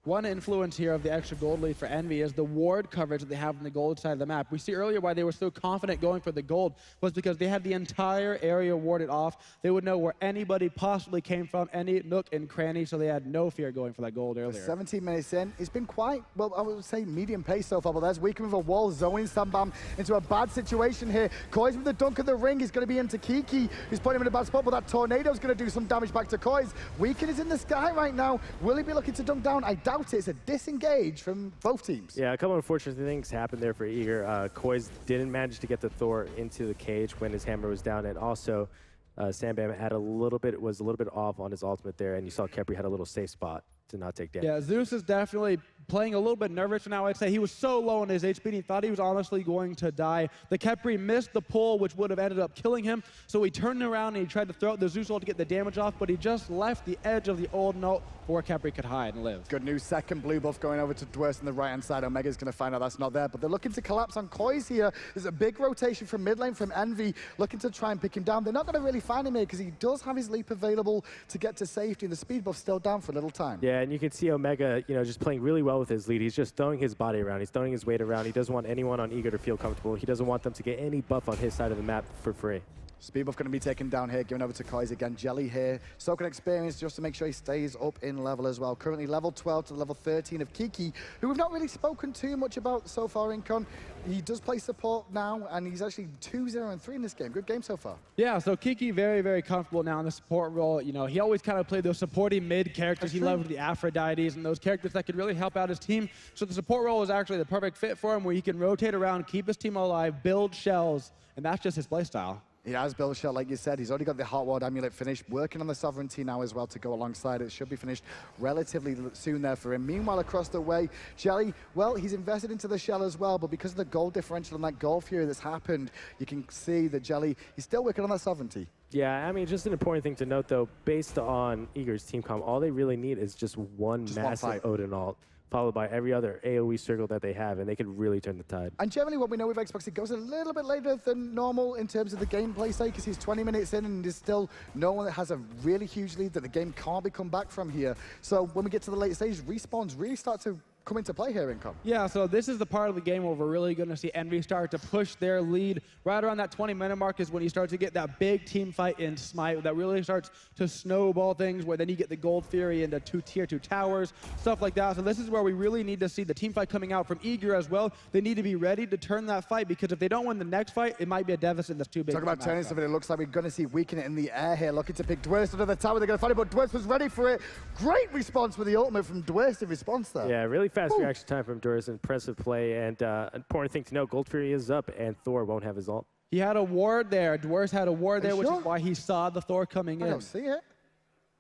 One influence here of the extra gold lead for Envy is the ward coverage that they have on the gold side of the map. We see earlier why they were so confident going for the gold was because they had the entire area warded off. They would know where anybody possibly came from, any nook and cranny, so they had no fear going for that gold earlier. 17 minutes in, it's been quite, well, I would say medium pace so far, but there's Weekend with a wall zoning Sambam into a bad situation here. KoZ with the dunk of the ring is going to be into Kiki, who's putting him in a bad spot, but that tornado's going to do some damage back to KoZ. Weekend is in the sky right now. Will he be looking to dunk down? I doubt it. It's a disengage from both teams. Yeah, a couple of unfortunate things happened there for Eager. KoZ didn't manage to get the Thor into the cage when his hammer was down, and also Sambam had was a little bit off on his ultimate there, and you saw Khepri had a little safe spot to not take damage. Yeah, Zeus is definitely playing a little bit nervous now. I'd say he was so low on his HP, and he thought he was honestly going to die. The Khepri missed the pull, which would have ended up killing him, so he turned around and he tried to throw out the Zeus ult to get the damage off, but he just left the edge of the old note before Khepri could hide and live. Good news, second blue buff going over to Dwurst on the right-hand side. Omega's going to find out that's not there, but they're looking to collapse on KoZ here. There's a big rotation from mid lane from Envy, looking to try and pick him down. They're not going to really find him here because he does have his leap available to get to safety, and the speed buff's still down for a little time. Yeah, and you can see Omega, just playing really well with his lead. He's just throwing his body around. He's throwing his weight around. He doesn't want anyone on Eager to feel comfortable. He doesn't want them to get any buff on his side of the map for free. Speed buff going to be taken down here, given over to KoZ again. Jelly here, soaking experience just to make sure he stays up in level as well. Currently level 12 to level 13 of Kiki, who we've not really spoken too much about so far in Con. He does play support now, and he's actually 2-0-3 in this game. Good game so far. Yeah, so Kiki very, very comfortable now in the support role. He always kind of played those supporting mid characters. He loved the Aphrodites and those characters that could really help out his team. So the support role is actually the perfect fit for him, where he can rotate around, keep his team alive, build shells, and that's just his playstyle. He has built a shell, like you said. He's already got the Hot Ward Amulet finished, working on the Sovereignty now as well to go alongside it. Should be finished relatively soon there for him. Meanwhile, across the way, Jelly, well, he's invested into the shell as well, but because of the gold differential and that gold fury that's happened, you can see that Jelly, he's still working on that Sovereignty. Yeah, I mean, just an important thing to note, though, based on Eager's team comp, all they really need is just one massive Odin ult, followed by every other AoE circle that they have, and they could really turn the tide. And generally what we know with Xbox, it goes a little bit later than normal in terms of the gameplay side, because he's 20 minutes in and there's still no one that has a really huge lead that the game can't be come back from here. So when we get to the late stage, respawns really start to come into play here, Income. Yeah, so this is the part of the game where we're really going to see Envy start to push their lead. Right around that 20-minute mark is when you start to get that big team fight in Smite that really starts to snowball things, where then you get the Gold Fury into tier 2 towers, stuff like that. So this is where we really need to see the team fight coming out from Eager as well. They need to be ready to turn that fight, because if they don't win the next fight, it might be a deficit that's too big. Talk about turning stuff, it looks like we're going to see Weekend in the air here, looking to pick Dwurst under the tower. They're going to find it, but Dwurst was ready for it. Great response with the ultimate from Dwurst in response there. Yeah, really fast reaction time from Dwurst, impressive play, and important thing to note, Gold Fury is up, and Thor won't have his ult. He had a ward there. Dwurst had a ward there, which is why he saw the Thor coming in. I don't see it.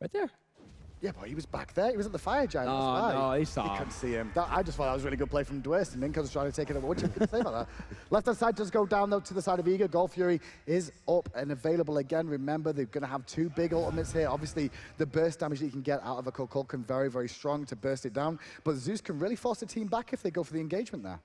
Right there. Yeah, but he was back there. He was at the fire giant. Oh, no, he saw him. him. Couldn't see him. I just thought that was a really good play from Dwurst, and Minka was trying to take it over. What you can say about that? Left-hand side does go down, though, to the side of Eager. Gold Fury is up and available again. Remember, they're going to have 2 big ultimates here. Obviously, the burst damage that you can get out of a KukulKan very, very strong to burst it down. But Zeus can really force the team back if they go for the engagement there.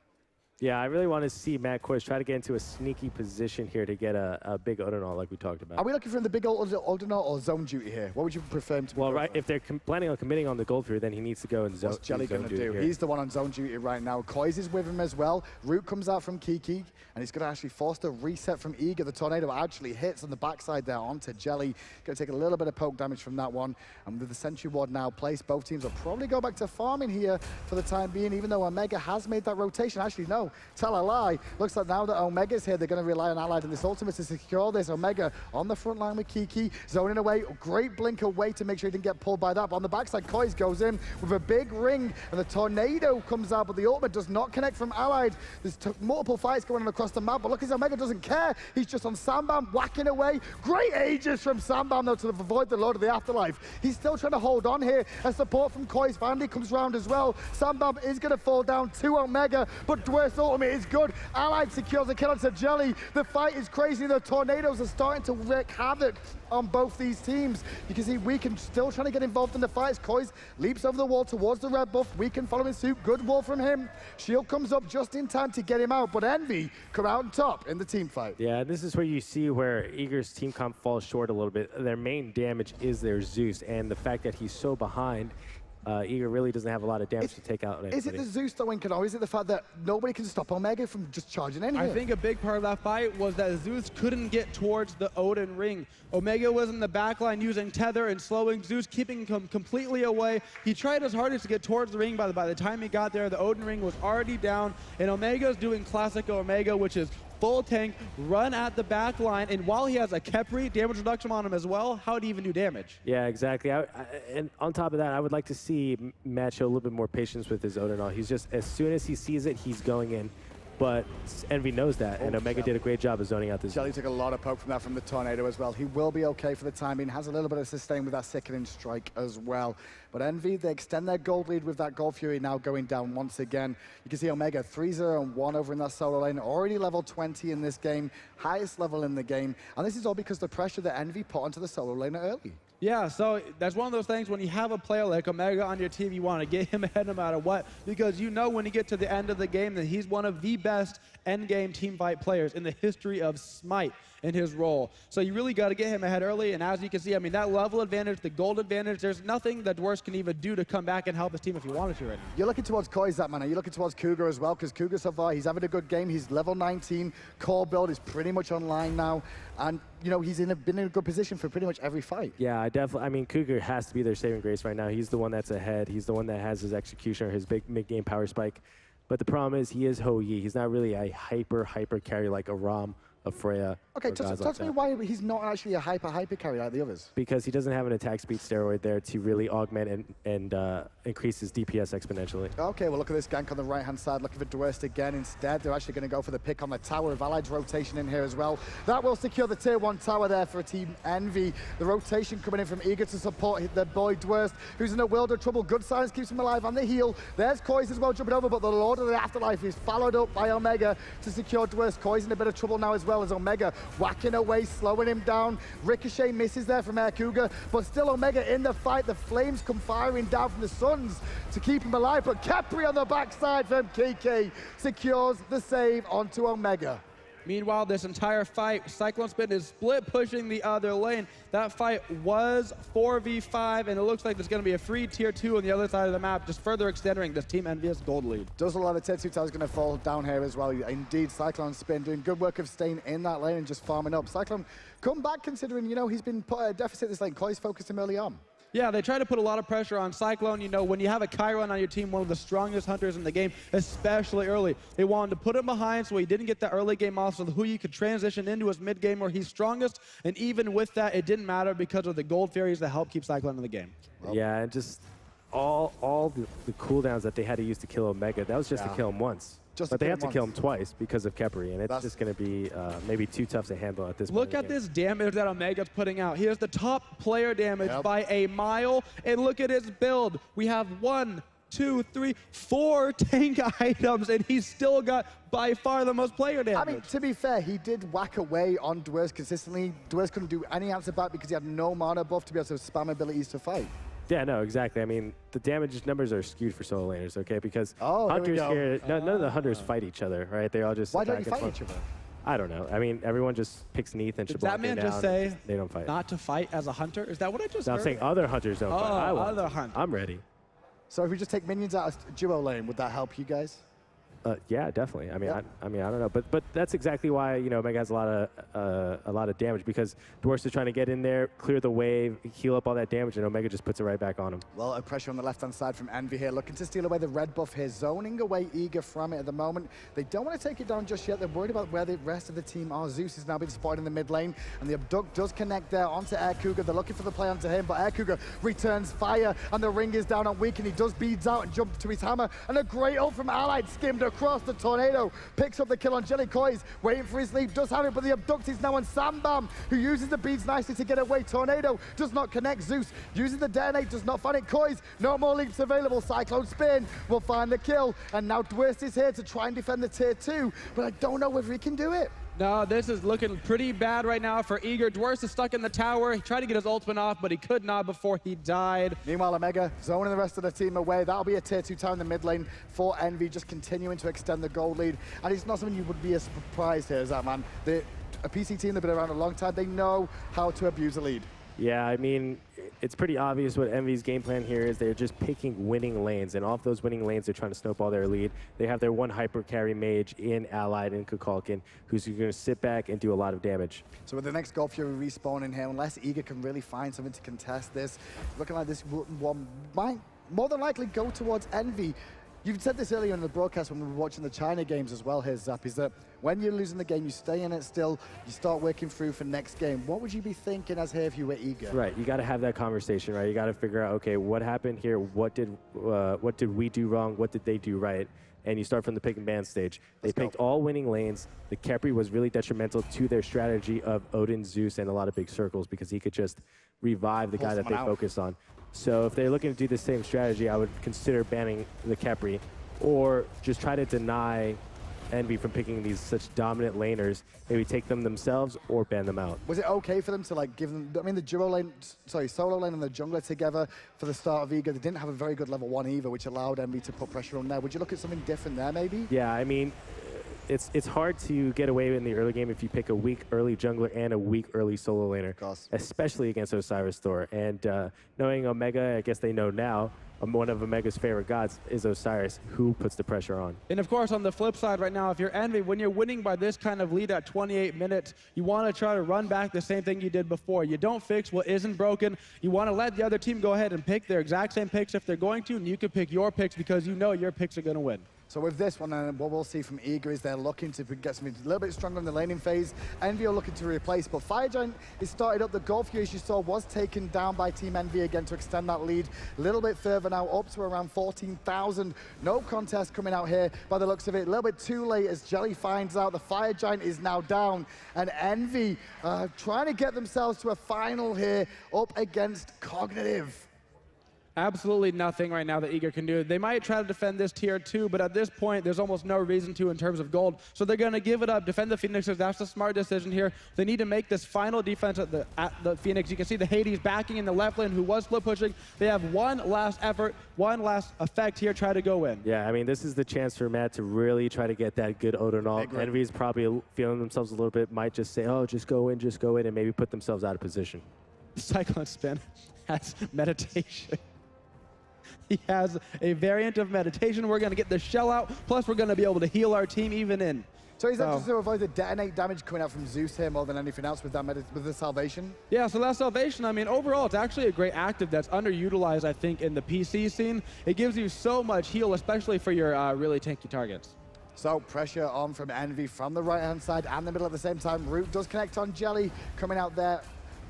Yeah, I really want to see Matt Kors try to get into a sneaky position here to get a big Odin like we talked about. Are we looking for the big Odin or zone duty here? What would you prefer him to be? Well, right, if they're planning on committing on the Gold Fury, then he needs to go in zone. What's Jelly going to do? Here. He's the one on zone duty right now. Kolz is with him as well. Root comes out from Kiki, and he's going to actually force the reset from Eager. The tornado actually hits on the backside there onto Jelly. Going to take a little bit of poke damage from that one. And with the Sentry Ward now placed, both teams will probably go back to farming here for the time being, even though Omega has made that rotation. Actually, no, tell a lie. Looks like now that Omega's here, they're going to rely on Allied in this ultimate to secure this. Omega on the front line with Kiki, zoning away. Great blink away to make sure he didn't get pulled by that. But on the backside, Kolz goes in with a big ring, and the tornado comes out, but the ultimate does not connect from Allied. There's multiple fights going on across the map, but look, Omega doesn't care. He's just on Sambam, whacking away. Great ages from Sambam, though, to avoid the load of the afterlife. He's still trying to hold on here, and support from Kolz finally comes round as well. Sambam is going to fall down to Omega, but Dwurst ultimate is good. Allied secures a kill onto Jelly. The fight is crazy. The tornadoes are starting to wreak havoc on both these teams. You can see Weekend still trying to get involved in the fights. Kolz leaps over the wall towards the red buff. Weekend following suit. Good wall from him. Shield comes up just in time to get him out, but Envy come out on top in the team fight. Yeah, this is where you see where Eager's team comp falls short a little bit. Their main damage is their Zeus, and the fact that he's so behind, Eager really doesn't have a lot of damage to take out. Is it the Zeus though, Winkin, or is it the fact that nobody can stop Omega from just charging in here? I think a big part of that fight was that Zeus couldn't get towards the Odin ring. Omega was in the backline using tether and slowing Zeus, keeping him completely away. He tried his hardest to get towards the ring, but by the time he got there, the Odin ring was already down, and Omega's doing classic Omega, which is full tank, run at the back line, and while he has a Khepri damage reduction on him as well, how would he even do damage? Yeah, exactly. And on top of that, I would like to see Matt show a little bit more patience with his Odin. He's just, as soon as he sees it, he's going in. But Envy knows that, and Omega did a great job of zoning out this. Jelly took a lot of poke from that from the tornado as well. He will be okay for the time being. Has a little bit of sustain with that sickening strike as well. But Envy, they extend their gold lead with that Gold Fury now going down once again. You can see Omega 3-0-1 over in that solo lane. Already level 20 in this game, highest level in the game. And this is all because the pressure that Envy put onto the solo lane early. Yeah, so that's one of those things when you have a player like Omega on your team, you want to get him ahead no matter what, because you know when you get to the end of the game that he's one of the best endgame teamfight players in the history of Smite in his role. So you really got to get him ahead early, and as you can see, I mean, that level advantage, the gold advantage, there's nothing that Dwurst can even do to come back and help his team if he wanted to right now. You're looking towards Kolz, that man. You're looking towards Cougar as well, because Cougar so far, he's having a good game. He's level 19. Core build is pretty much online now. And, you know, he's been in a good position for pretty much every fight. Yeah, I mean, Cougar has to be their saving grace right now. He's the one that's ahead. He's the one that has his executioner, his big mid-game power spike. But the problem is he is Ho-Yi. He's not really a hyper carry like a Rom, a Freya. Okay, talk to me why he's not actually a hyper carry like the others. Because he doesn't have an attack speed steroid there to really augment and increase his DPS exponentially. Okay, well, look at this gank on the right-hand side, looking for Dwurst again. Instead, they're actually going to go for the pick on the tower of Allied's rotation in here as well. That will secure the tier 1 tower there for Team Envy. The rotation coming in from Eager to support their boy Dwurst, who's in a world of trouble. Good silence keeps him alive on the heel. There's Kolz as well jumping over, but the Lord of the Afterlife is followed up by Omega to secure Dwurst. Kolz in a bit of trouble now as well as Omega whacking away, slowing him down. Ricochet misses there from Aircougar, but still Omega in the fight. The flames come firing down from the Suns to keep him alive, but Khepri on the backside from Kiki secures the save onto Omega. Meanwhile, this entire fight, CycloneSpin is split pushing the other lane. That fight was 4v5, and it looks like there's going to be a free tier 2 on the other side of the map, just further extending this Team Envyus gold lead. Does a lot of tier 2 towers going to fall down here as well. Indeed, CycloneSpin doing good work of staying in that lane and just farming up. Cyclone, come back considering, you know, he's been put at a deficit this lane. Kolz focused him early on. Yeah, they try to put a lot of pressure on Cyclone. You know, when you have a Chiron on your team, one of the strongest hunters in the game, especially early, they wanted to put him behind so he didn't get that early game off so who you could transition into his mid game where he's strongest. And even with that, it didn't matter because of the gold fairies that help keep Cyclone in the game. Well, yeah, and just all the cooldowns that they had to use to kill Omega, that was just to kill him once. But they have to kill him twice because of Khepri, and it's just going to be maybe too tough to handle at this point. Look at this damage that Omega's putting out. He has the top player damage by a mile, and look at his build. We have 1, 2, 3, 4 tank items, and he's still got by far the most player damage. I mean, to be fair, he did whack away on Dwurst consistently. Dwurst couldn't do any answer back because he had no mana buff to be able to spam abilities to fight. Yeah, no, exactly. I mean, the damage numbers are skewed for solo laners, okay? Because Oh, hunters here we here, none of the hunters fight each other, right? They all just Why sit don't back you and fight forth. each other? I don't know. I mean, everyone just picks Neath and Did Shabbat that man down just and say they don't fight. not to fight as a hunter? Is that what I just No, I'm heard? saying other hunters don't fight. I Oh, won't. other hunters. I'm ready. So if we just take minions out of duo lane, would that help you guys? Yeah, definitely. I mean, Yep. I don't know, but that's exactly why Omega has a lot of damage because Dwurst is trying to get in there, clear the wave, heal up all that damage, and Omega just puts it right back on him. Well, a pressure on the left-hand side from Envy here, looking to steal away the red buff here, zoning away Eager from it at the moment. They don't want to take it down just yet. They're worried about where the rest of the team are. Zeus has now been spotted in the mid lane, and the Abduct does connect there onto Aircougar. They're looking for the play onto him, but Aircougar returns fire, and the ring is down on weak, and he does beads out and jump to his hammer, and a great ult from Allied skimmed across the tornado. Picks up the kill on Jelly Koi's, waiting for his leap, does have it, but the Abduct is now on Sambam, who uses the beads nicely to get away. Tornado does not connect. Zeus uses the detonate, does not find it. Koi's, no more leaps available. CycloneSpin will find the kill, and now Dwurst is here to try and defend the tier 2, but I don't know if he can do it. No, this is looking pretty bad right now for Eager. Dwurst is stuck in the tower. He tried to get his ultimate off, but he could not before he died. Meanwhile, Omega zoning the rest of the team away. That'll be a tier 2 tower in the mid lane for Envy, just continuing to extend the gold lead. And it's not something you would be surprised here, is that, man? A PC team that's been around a long time, they know how to abuse a lead. Yeah, I mean, it's pretty obvious what Envy's game plan here is. They're just picking winning lanes, and off those winning lanes, they're trying to snowball their lead. They have their one hyper carry mage in Allied in KukulKan, who's going to sit back and do a lot of damage. So with the next Gold Fury respawning here, unless Eager can really find something to contest this, looking like this one might more than likely go towards Envy. You've said this earlier in the broadcast when we were watching the China games as well here, Zap, is that when you're losing the game, you stay in it still, you start working through for next game. What would you be thinking as here if you were Eager? Right, you got to have that conversation, right? You got to figure out, okay, what happened here? What did we do wrong? What did they do right? And you start from the pick and ban stage. They picked all winning lanes. The Khepri was really detrimental to their strategy of Odin, Zeus, and a lot of big circles because he could just revive the guy that they focus on. So if they're looking to do the same strategy, I would consider banning the Khepri or just try to deny Envy from picking these such dominant laners, maybe take them themselves or ban them out. Was it okay for them to like give them, I mean the solo lane and the jungler together for the start of Eager, they didn't have a very good level 1 either, which allowed Envy to put pressure on there. Would you look at something different there maybe? Yeah, I mean, it's hard to get away in the early game if you pick a weak early jungler and a weak early solo laner, especially against Osiris Thor. And knowing Omega, I guess they know now, one of Omega's favorite gods is Osiris, who puts the pressure on. And of course, on the flip side right now, if you're Envy, when you're winning by this kind of lead at 28 minutes, you want to try to run back the same thing you did before. You don't fix what isn't broken. You want to let the other team go ahead and pick their exact same picks if they're going to, and you can pick your picks because you know your picks are going to win. So with this one, what we'll see from Eager is they're looking to get something a little bit stronger in the laning phase. Envy are looking to replace, but Fire Giant is started up. The Gold Fury, as you saw, was taken down by Team Envy again to extend that lead a little bit further now, up to around 14,000. No contest coming out here by the looks of it. A little bit too late as Jelly finds out the Fire Giant is now down, and Envy trying to get themselves to a final here up against Cognitive. Absolutely nothing right now that Eager can do. They might try to defend this tier 2, but at this point, there's almost no reason to in terms of gold. So they're going to give it up, defend the Phoenixes. That's the smart decision here. They need to make this final defense at the Phoenix. You can see the Hades backing in the left lane, who was split pushing. They have one last effort, one last effect here, try to go in. Yeah, I mean, this is the chance for Matt to really try to get that good Odin ult. Envy's probably feeling themselves a little bit, might just say, oh, just go in, and maybe put themselves out of position. CycloneSpin has meditation. He has a variant of meditation. We're going to get the shell out, plus we're going to be able to heal our team even in. So is that just to avoid the detonate damage coming out from Zeus here more than anything else with that with the salvation? Yeah, so that salvation, I mean, overall, it's actually a great active that's underutilized, I think, in the PC scene. It gives you so much heal, especially for your really tanky targets. So pressure on from Envy from the right-hand side and the middle at the same time. Root does connect on Jelly, coming out there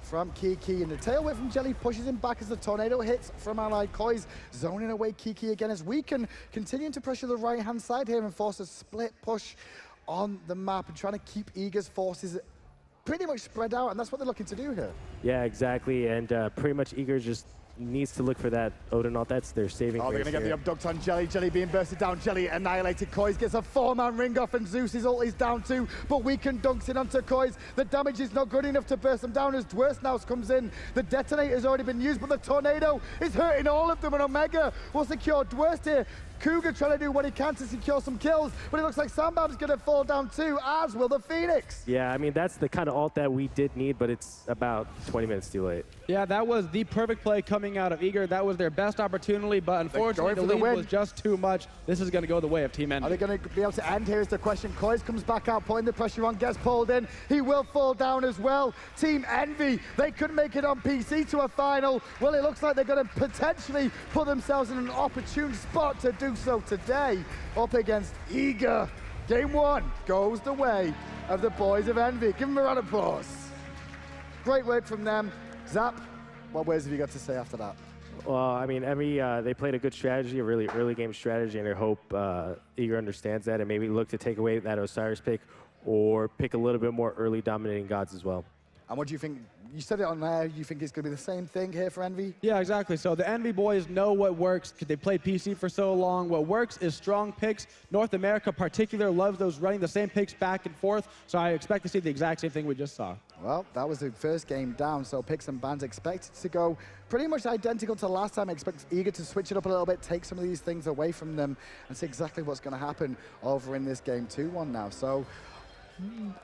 from Kiki, and the tail whip from Jelly pushes him back as the tornado hits from Allied Koi's, zoning away Kiki again as we can continue to pressure the right-hand side here and force a split push on the map and trying to keep Eager's forces pretty much spread out, and that's what they're looking to do here. Yeah, exactly, and pretty much Eager's just needs to look for that Odin ult. That's their saving Oh, they're grace going to get the here. abduct on Jelly. Jelly being bursted down. Jelly annihilated. Koiz gets a 4-man ring off, and Zeus's ult is down too. But Weaken dunks in onto Koiz. The damage is not good enough to burst them down as Dwurst now comes in. The detonator's already been used, but the tornado is hurting all of them, and Omega will secure Dwurst here. Cougar trying to do what he can to secure some kills, but it looks like Sambam's going to fall down too, as will the Phoenix. Yeah, I mean, that's the kind of ult that we did need, but it's about 20 minutes too late. Yeah, that was the perfect play coming out of Eager. That was their best opportunity, but unfortunately the lead was just too much. This is going to go the way of Team Envy. Are they going to be able to end? Here is the question. Koiz comes back out, putting the pressure on, gets pulled in. He will fall down as well. Team Envy, they could make it on PC to a final. Well, it looks like they're going to potentially put themselves in an opportune spot to do so today, up against Eager. Game 1 goes the way of the boys of Envy. Give them a round of applause. Great work from them. Zap, what words have you got to say after that? Well, I mean, Envy, they played a good strategy, a really early game strategy, and I hope Eager understands that and maybe look to take away that Osiris pick or pick a little bit more early dominating gods as well. And what do you think? You said it on there. You think it's going to be the same thing here for Envy? Yeah, exactly. So the Envy boys know what works because they played PC for so long. What works is strong picks. North America, particular, loves those running the same picks back and forth. So I expect to see the exact same thing we just saw. Well, that was the first game down, so picks and bans expected to go pretty much identical to last time. I expect Eager to switch it up a little bit, take some of these things away from them, and see exactly what's going to happen over in this game 2-1 now. So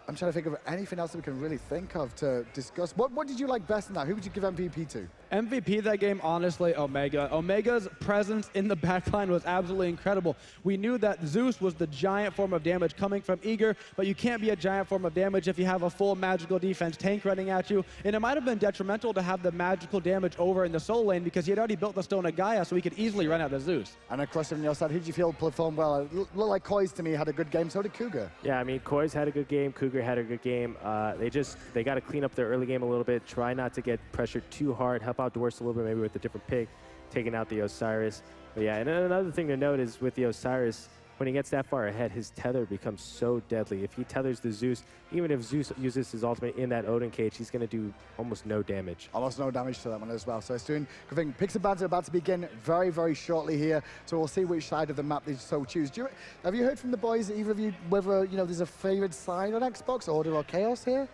I'm trying to think of anything else that we can really think of to discuss. What did you like best in that? Who would you give MVP to? MVP that game, honestly, Omega. Omega's presence in the backline was absolutely incredible. We knew that Zeus was the giant form of damage coming from Eager, but you can't be a giant form of damage if you have a full magical defense tank running at you. And it might have been detrimental to have the magical damage over in the solo lane because he had already built the Stone of Gaia, so he could easily run out of Zeus. And across from your side, who did you feel performed well? It looked like Koiz to me had a good game, so did Cougar. Yeah, I mean, Koiz had a good game, Cougar had a good game. They got to clean up their early game a little bit, try not to get pressured too hard, help out Dwurst a little bit maybe with a different pick, taking out the Osiris. But yeah, and another thing to note is with the Osiris, when he gets that far ahead, his tether becomes so deadly. If he tethers the Zeus, even if Zeus uses his ultimate in that Odin cage, he's going to do almost no damage. Almost no damage to that one as well. So it's doing good thing. Picks and bans are about to begin very, very shortly here. So we'll see which side of the map they so choose. Have you heard from the boys, either of you, whether there's a favorite side on Xbox, Order or Chaos here?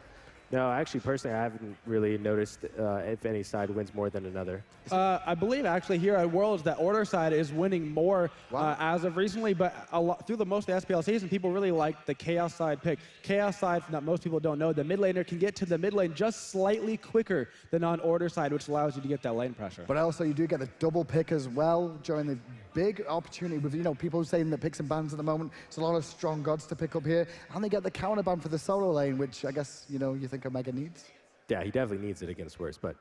No, actually, personally, I haven't really noticed if any side wins more than another. I believe actually here at Worlds that Order side is winning more as of recently, but through the most of the SPL season, people really like the Chaos side pick. Chaos side, that most people don't know, the mid laner can get to the mid lane just slightly quicker than on Order side, which allows you to get that lane pressure. But also you do get the double pick as well during the big opportunity with people saying that picks and bans at the moment. It's a lot of strong gods to pick up here, and they get the counter ban for the solo lane, which I guess you think Omega needs. Yeah, he definitely needs it against Dwurst, but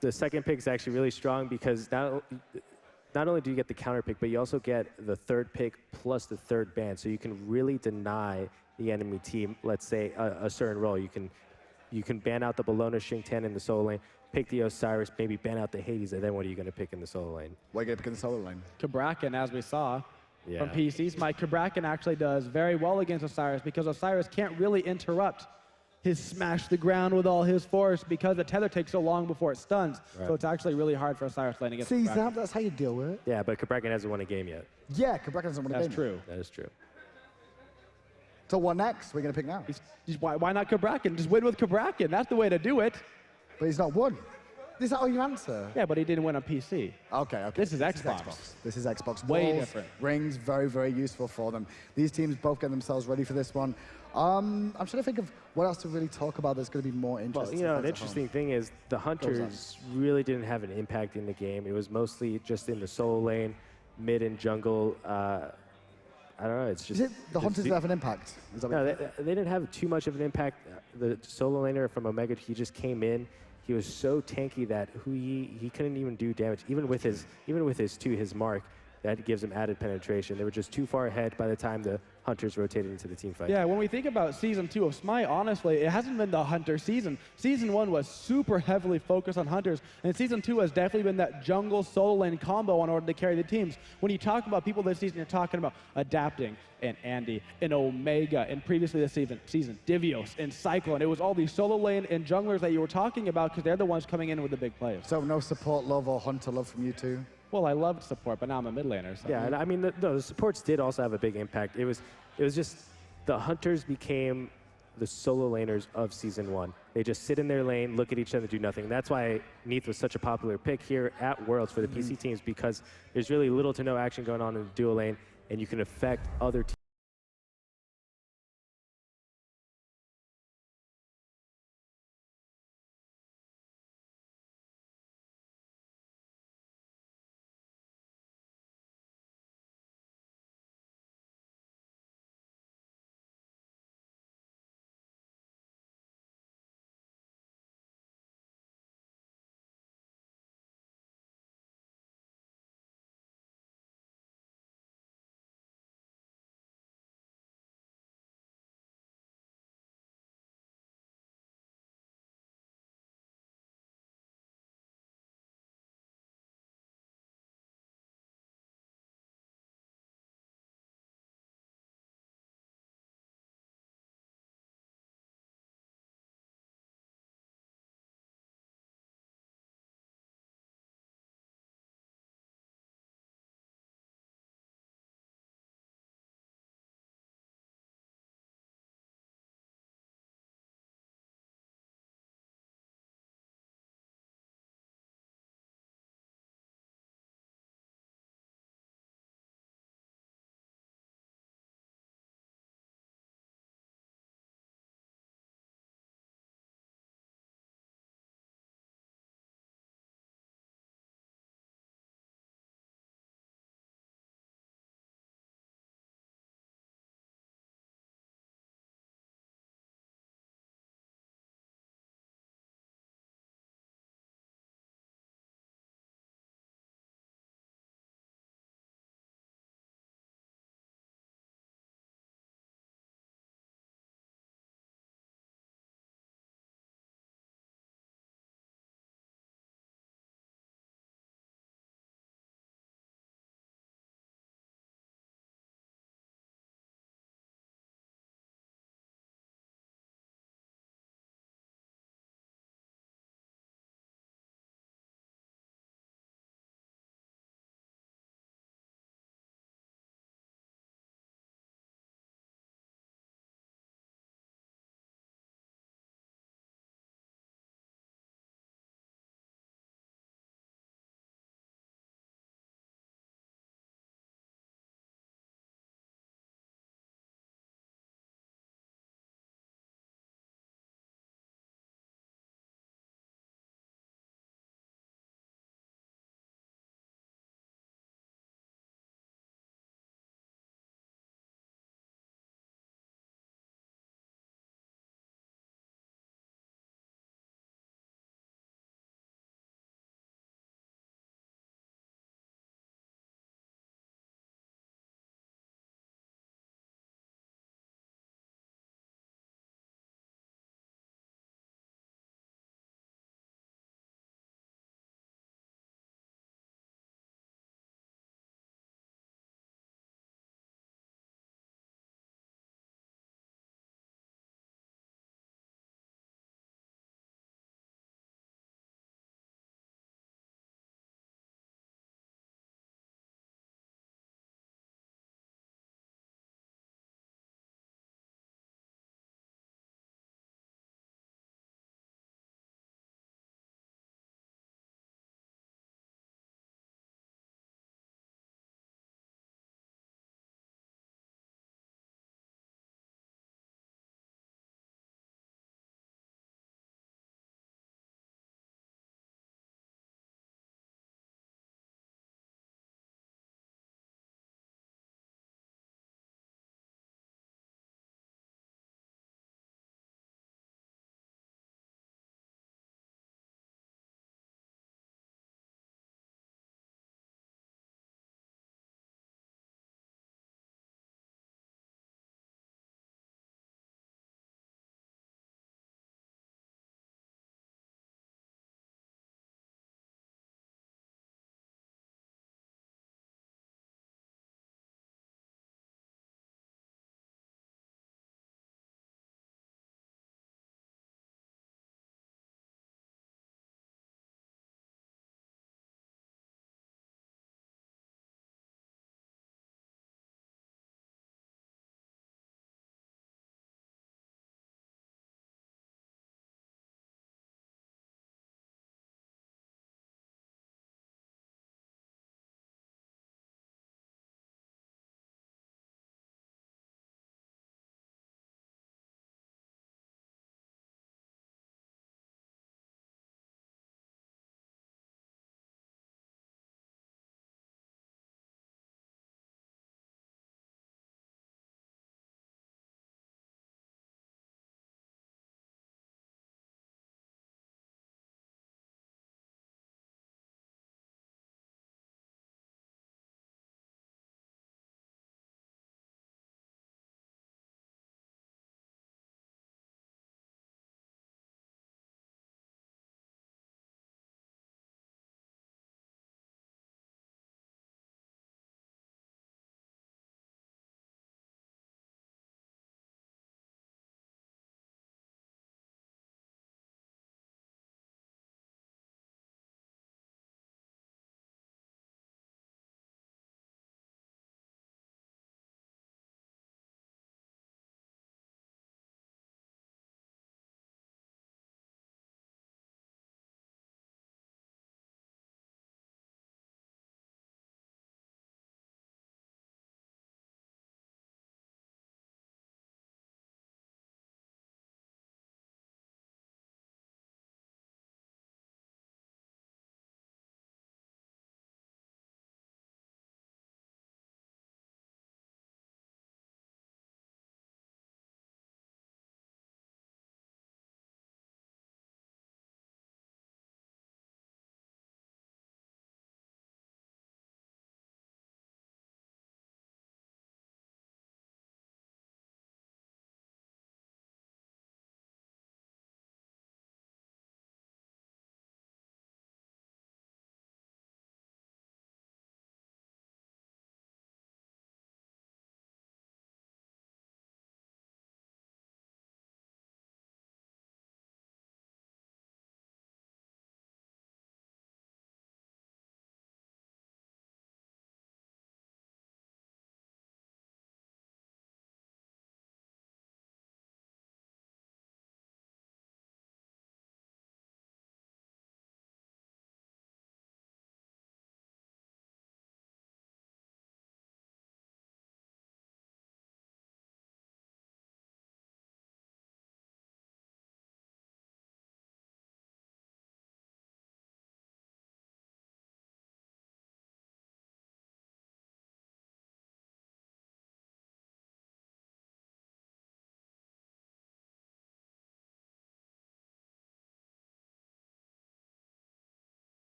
the second pick is actually really strong because not only do you get the counter pick, but you also get the third pick plus the third ban, so you can really deny the enemy team, let's say, a certain role. You can ban out the Bologna Shinten in the solo lane, pick the Osiris, maybe ban out the Hades, and then what are you going to pick in the solo lane? What are you going to pick in the solo lane? KukulKan, as we saw from PC, Smite, KukulKan actually does very well against Osiris because Osiris can't really interrupt his smash the ground with all his force because the tether takes so long before it stuns. Right. So it's actually really hard for Osiris lane against KukulKan. That's how you deal with it. Yeah, but KukulKan hasn't won a game yet. Yeah, KukulKan hasn't won a game. That's true. That is true. So what next? We're going to pick now. Why not KukulKan? Just win with KukulKan. That's the way to do it. But he's not won. Is that all you answer? Yeah, but he didn't win on PC. Okay. This is Xbox. This is Xbox. Way different. Rings, very, very useful for them. These teams both get themselves ready for this one. I'm trying to think of what else to really talk about that's going to be more interesting. Well, an interesting thing is the Hunters really didn't have an impact in the game. It was mostly just in the solo lane, mid and jungle. I don't know. It's just. Is it the Hunters that have an impact? No, they didn't have too much of an impact. The solo laner from Omega, he just came in. He was so tanky that he couldn't even do damage. Even with his mark, that gives them added penetration. They were just too far ahead by the time the Hunters rotated into the team fight. Yeah, when we think about Season 2 of Smite, honestly, it hasn't been the Hunter season. Season 1 was super heavily focused on Hunters, and Season 2 has definitely been that jungle solo lane combo in order to carry the teams. When you talk about people this season, you're talking about Adapting, and Andy, and Omega, and previously this season, Divios, and Cyclone. It was all these solo lane and junglers that you were talking about because they're the ones coming in with the big plays. So no support love or Hunter love from you two? Well, I loved support, but now I'm a mid laner. So. Yeah, and I mean, the supports did also have a big impact. It was just the Hunters became the solo laners of Season 1. They just sit in their lane, look at each other, do nothing. That's why Neath was such a popular pick here at Worlds for the PC teams, because there's really little to no action going on in the duo lane, and you can affect other teams.